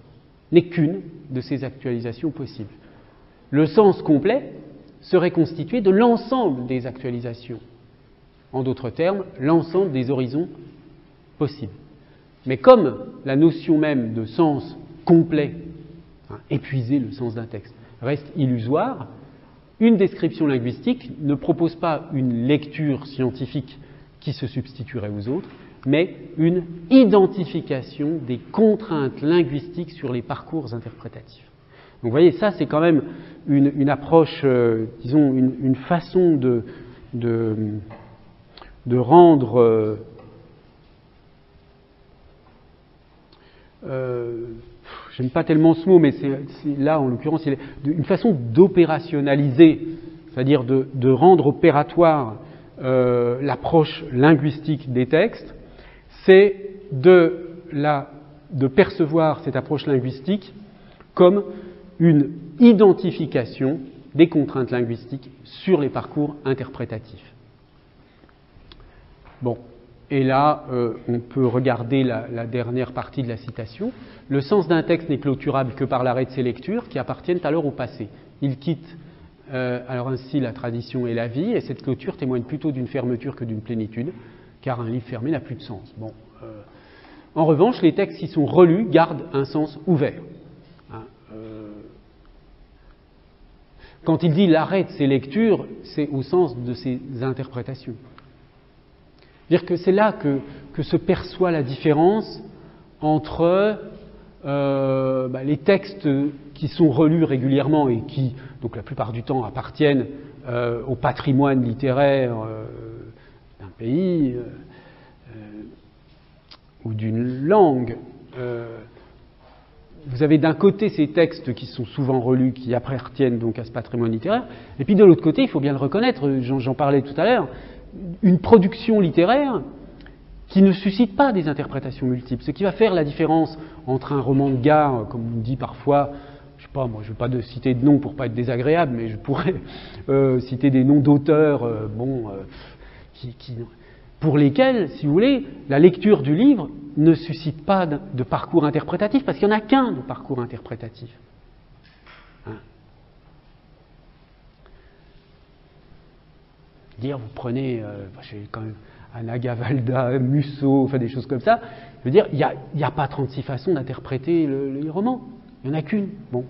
Speaker 1: n'est qu'une de ces actualisations possibles. Le sens complet serait constitué de l'ensemble des actualisations. En d'autres termes, l'ensemble des horizons possibles. Mais comme la notion même de sens complet, épuiser le sens d'un texte, reste illusoire, une description linguistique ne propose pas une lecture scientifique qui se substituerait aux autres, mais une identification des contraintes linguistiques sur les parcours interprétatifs. Donc vous voyez, ça c'est quand même une approche, disons, une façon de rendre... j'aime pas tellement ce mot, mais c'est là, en l'occurrence, c'est une façon d'opérationnaliser, c'est-à-dire de rendre opératoire l'approche linguistique des textes, c'est de percevoir cette approche linguistique comme une identification des contraintes linguistiques sur les parcours interprétatifs. Bon. Et là, on peut regarder la dernière partie de la citation. Le sens d'un texte n'est clôturable que par l'arrêt de ses lectures qui appartiennent alors au passé. Il quitte alors ainsi la tradition et la vie, et cette clôture témoigne plutôt d'une fermeture que d'une plénitude, car un livre fermé n'a plus de sens. Bon, en revanche, les textes qui sont relus gardent un sens ouvert. Quand il dit l'arrêt de ses lectures, c'est au sens de ses interprétations. C'est-à-dire que c'est là que se perçoit la différence entre les textes qui sont relus régulièrement et qui, donc la plupart du temps, appartiennent au patrimoine littéraire d'un pays ou d'une langue. Vous avez d'un côté ces textes qui sont souvent relus, qui appartiennent donc à ce patrimoine littéraire, et puis de l'autre côté, il faut bien le reconnaître, j'en parlais tout à l'heure, une production littéraire qui ne suscite pas des interprétations multiples. Ce qui va faire la différence entre un roman de gare, comme on dit parfois, je sais pas, moi je ne veux pas citer de noms pour ne pas être désagréable, mais je pourrais citer des noms d'auteurs pour lesquels, si vous voulez, la lecture du livre ne suscite pas de parcours interprétatif, parce qu'il n'y en a qu'un de parcours interprétatif. Dire, vous prenez, j'ai quand même Anaga, Valda, Musso, enfin des choses comme ça, je veux dire, il n'y a pas 36 façons d'interpréter les romans, il n'y en a qu'une. Bon.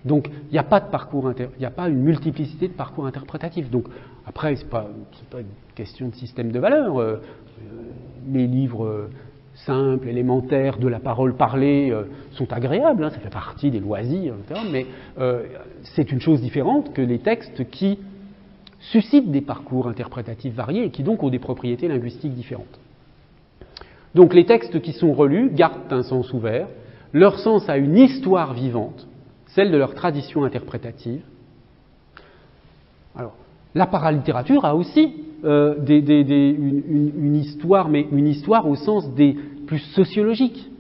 Speaker 1: Donc, il n'y a pas de parcours, il n'y a pas une multiplicité de parcours interprétatifs. Donc, après, ce n'est pas une question de système de valeurs. Les livres simples, élémentaires, de la parole parlée sont agréables, ça fait partie des loisirs, etc., mais c'est une chose différente que les textes qui suscitent des parcours interprétatifs variés et qui donc ont des propriétés linguistiques différentes. Donc les textes qui sont relus gardent un sens ouvert, leur sens a une histoire vivante, celle de leur tradition interprétative. Alors, la paralittérature a aussi une histoire, mais une histoire au sens des plus sociologiques,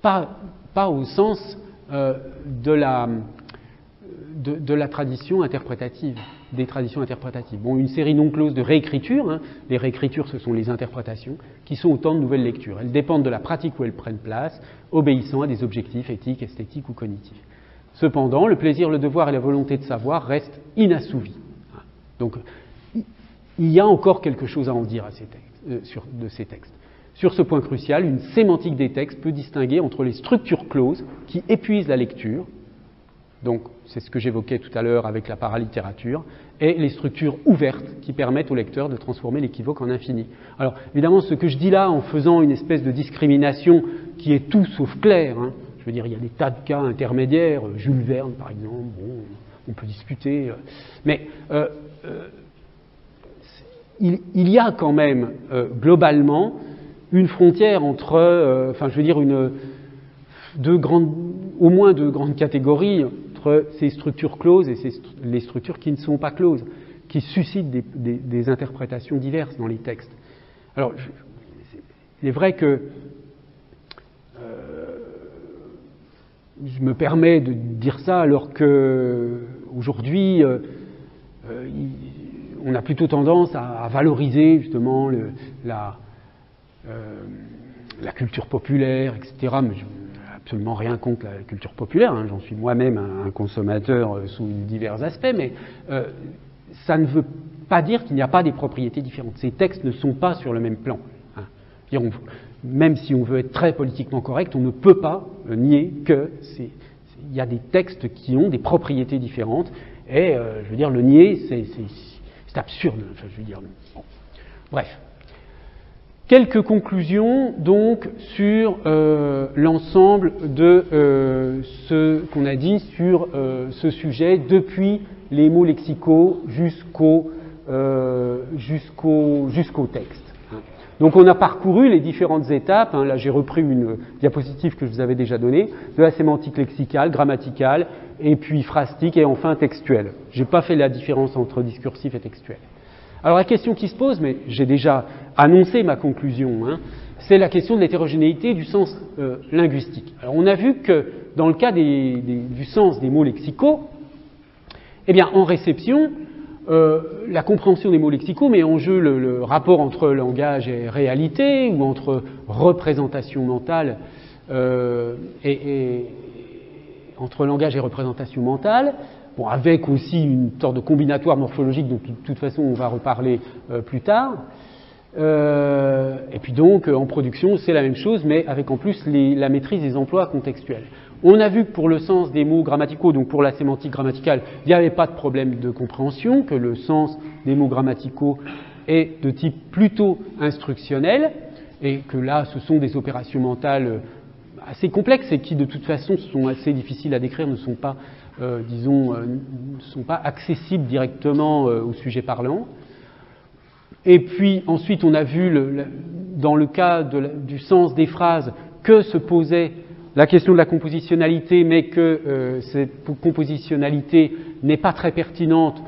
Speaker 1: pas au sens de la tradition interprétative, des traditions interprétatives. Bon, une série non close de réécritures, les réécritures ce sont les interprétations, qui sont autant de nouvelles lectures. Elles dépendent de la pratique où elles prennent place, obéissant à des objectifs éthiques, esthétiques ou cognitifs. Cependant, le plaisir, le devoir et la volonté de savoir restent inassouvis. Donc, il y a encore quelque chose à en dire de ces textes. Sur ce point crucial, une sémantique des textes peut distinguer entre les structures closes qui épuisent la lecture, donc c'est ce que j'évoquais tout à l'heure avec la paralittérature, et les structures ouvertes qui permettent au lecteur de transformer l'équivoque en infini. Alors évidemment, ce que je dis là en faisant une espèce de discrimination qui est tout sauf claire, je veux dire, il y a des tas de cas intermédiaires, Jules Verne par exemple, bon, on peut discuter, mais il y a quand même globalement une frontière entre, au moins deux grandes catégories, entre ces structures closes et les structures qui ne sont pas closes, qui suscitent des interprétations diverses dans les textes. Alors, il est vrai que je me permets de dire ça alors que aujourd'hui, on a plutôt tendance à valoriser justement la culture populaire, etc. Mais je n'ai absolument rien contre la culture populaire, hein. J'en suis moi-même un consommateur sous divers aspects, mais ça ne veut pas dire qu'il n'y a pas des propriétés différentes. Ces textes ne sont pas sur le même plan, hein. Même si on veut être très politiquement correct, on ne peut pas nier qu'il y a des textes qui ont des propriétés différentes, et je veux dire, le nier, c'est absurde. Enfin, je veux dire, bon. Bref. Quelques conclusions, donc, sur l'ensemble de ce qu'on a dit sur ce sujet, depuis les mots lexicaux jusqu'au texte. Donc on a parcouru les différentes étapes, hein. Là j'ai repris une diapositive que je vous avais déjà donnée, de la sémantique lexicale, grammaticale, et puis phrastique, et enfin textuelle. Je n'ai pas fait la différence entre discursif et textuel. Alors la question qui se pose, mais j'ai déjà annoncé ma conclusion, hein, c'est la question de l'hétérogénéité du sens linguistique. Alors on a vu que dans le cas du sens des mots lexicaux, eh bien en réception, la compréhension des mots lexicaux met en jeu le rapport entre langage et réalité, ou entre représentation mentale entre langage et représentation mentale, bon, avec aussi une sorte de combinatoire morphologique dont de toute façon on va reparler plus tard. Et puis donc en production c'est la même chose, mais avec en plus la maîtrise des emplois contextuels. On a vu que pour le sens des mots grammaticaux, donc pour la sémantique grammaticale, il n'y avait pas de problème de compréhension, que le sens des mots grammaticaux est de type plutôt instructionnel, et que là ce sont des opérations mentales assez complexes et qui de toute façon sont assez difficiles à décrire, ne sont pas, ne sont pas accessibles directement au sujet parlant. Et puis ensuite on a vu dans le cas du sens des phrases que se posait la question de la compositionnalité, mais que cette compositionnalité n'est pas très pertinente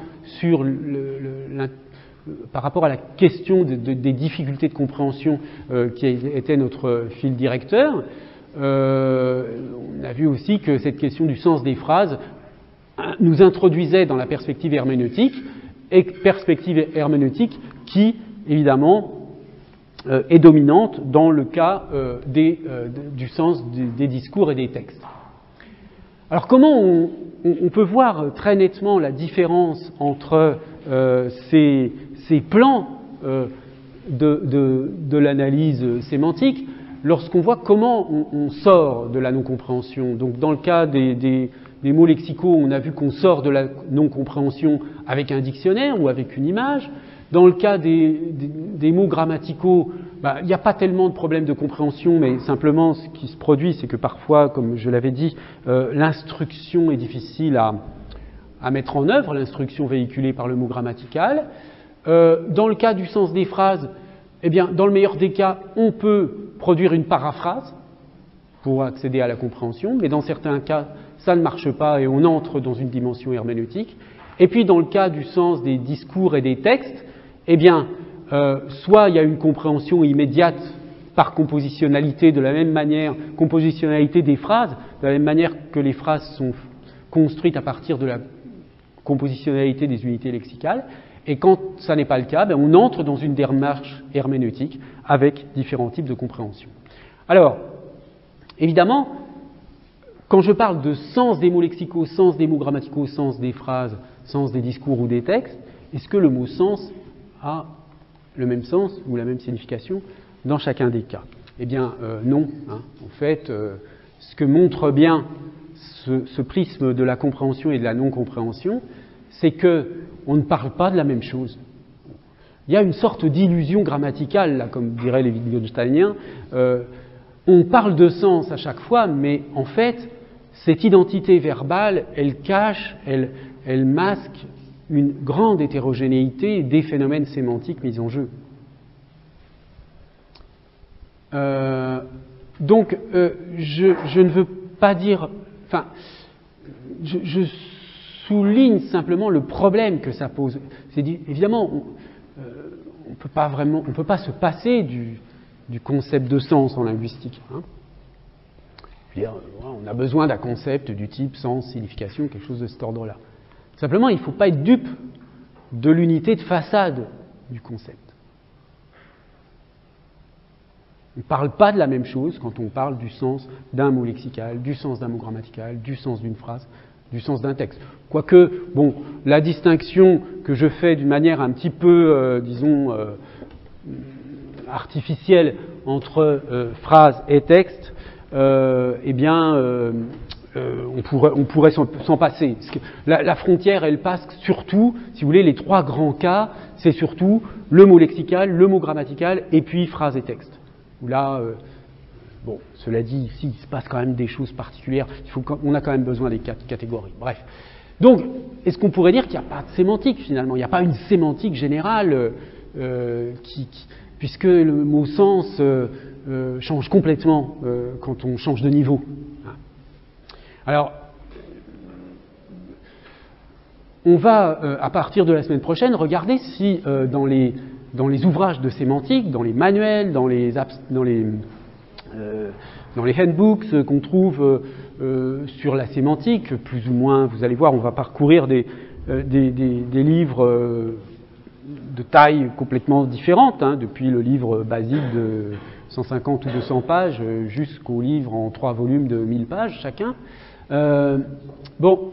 Speaker 1: par rapport à la question des difficultés de compréhension qui était notre fil directeur. On a vu aussi que cette question du sens des phrases nous introduisait dans la perspective herméneutique, et perspective herméneutique qui, évidemment, est dominante dans le cas du sens des discours et des textes. Alors comment on peut voir très nettement la différence entre ces plans de l'analyse sémantique lorsqu'on voit comment on sort de la non-compréhension. Donc dans le cas des mots lexicaux, on a vu qu'on sort de la non-compréhension avec un dictionnaire ou avec une image. Dans le cas des mots grammaticaux, il n'y a pas tellement de problèmes de compréhension, mais simplement ce qui se produit, c'est que parfois, comme je l'avais dit, l'instruction est difficile à mettre en œuvre, l'instruction véhiculée par le mot grammatical. Dans le cas du sens des phrases, eh bien, dans le meilleur des cas, on peut produire une paraphrase pour accéder à la compréhension, mais dans certains cas, ça ne marche pas et on entre dans une dimension herméneutique. Et puis, dans le cas du sens des discours et des textes, eh bien, soit il y a une compréhension immédiate par compositionnalité, de la même manière, compositionnalité des phrases, de la même manière que les phrases sont construites à partir de la compositionnalité des unités lexicales. Et quand ça n'est pas le cas, on entre dans une démarche herméneutique avec différents types de compréhension. Alors, évidemment, quand je parle de sens des mots lexicaux, sens des mots grammaticaux, sens des phrases, sens des discours ou des textes, est-ce que le mot sens a le même sens ou la même signification dans chacun des cas? Eh bien, non. En fait, ce que montre bien ce prisme de la compréhension et de la non-compréhension, c'est qu'on ne parle pas de la même chose. Il y a une sorte d'illusion grammaticale, là, comme diraient les Wittgensteiniens. On parle de sens à chaque fois, mais en fait, cette identité verbale, elle cache, elle masque une grande hétérogénéité des phénomènes sémantiques mis en jeu. Donc, je ne veux pas dire... Enfin, je souligne simplement le problème que ça pose. C'est dit, évidemment, on ne peut pas se passer du concept de sens en linguistique. Hein. Je veux dire, on a besoin d'un concept du type sens, signification, quelque chose de cet ordre-là. Simplement, il ne faut pas être dupe de l'unité de façade du concept. On ne parle pas de la même chose quand on parle du sens d'un mot lexical, du sens d'un mot grammatical, du sens d'une phrase, du sens d'un texte. Quoique, bon, la distinction que je fais d'une manière un petit peu, artificielle entre phrase et texte, on pourrait s'en passer. La frontière, elle passe surtout, si vous voulez, les trois grands cas, c'est surtout le mot lexical, le mot grammatical, et puis phrase et texte. Où là, bon, cela dit, ici, il se passe quand même des choses particulières. On a quand même besoin des quatre catégories. Bref. Donc, est-ce qu'on pourrait dire qu'il n'y a pas de sémantique, finalement? Il n'y a pas une sémantique générale puisque le mot sens change complètement quand on change de niveau. Alors, on va, à partir de la semaine prochaine, regarder si dans les ouvrages de sémantique, dans les manuels, dans les handbooks qu'on trouve sur la sémantique, plus ou moins, vous allez voir, on va parcourir des livres de taille complètement différente, hein, depuis le livre basique de 150 ou 200 pages jusqu'au livre en 3 volumes de 1000 pages chacun. Bon,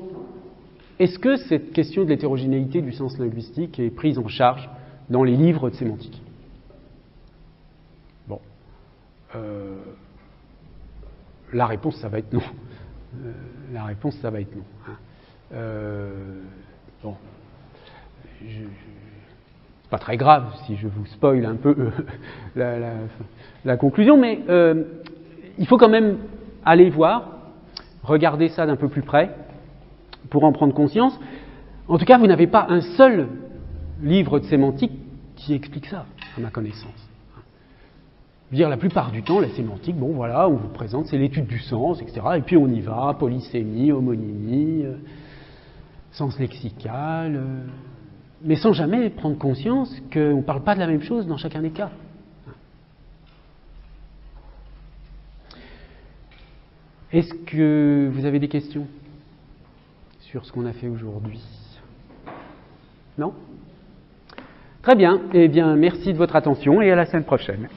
Speaker 1: est-ce que cette question de l'hétérogénéité du sens linguistique est prise en charge dans les livres de sémantique? Bon. La réponse, ça va être non. La réponse, ça va être non. Hein. Bon. C'est pas très grave si je vous spoil un peu la conclusion, mais il faut quand même aller voir, regarder ça d'un peu plus près, pour en prendre conscience. En tout cas, vous n'avez pas un seul livre de sémantique qui explique ça, à ma connaissance. Je veux dire, la plupart du temps, la sémantique, bon voilà, on vous présente, c'est l'étude du sens, etc. Et puis on y va, polysémie, homonymie, sens lexical, mais sans jamais prendre conscience qu'on ne parle pas de la même chose dans chacun des cas. Est-ce que vous avez des questions sur ce qu'on a fait aujourd'hui? Non? Très bien. Eh bien, merci de votre attention et à la semaine prochaine.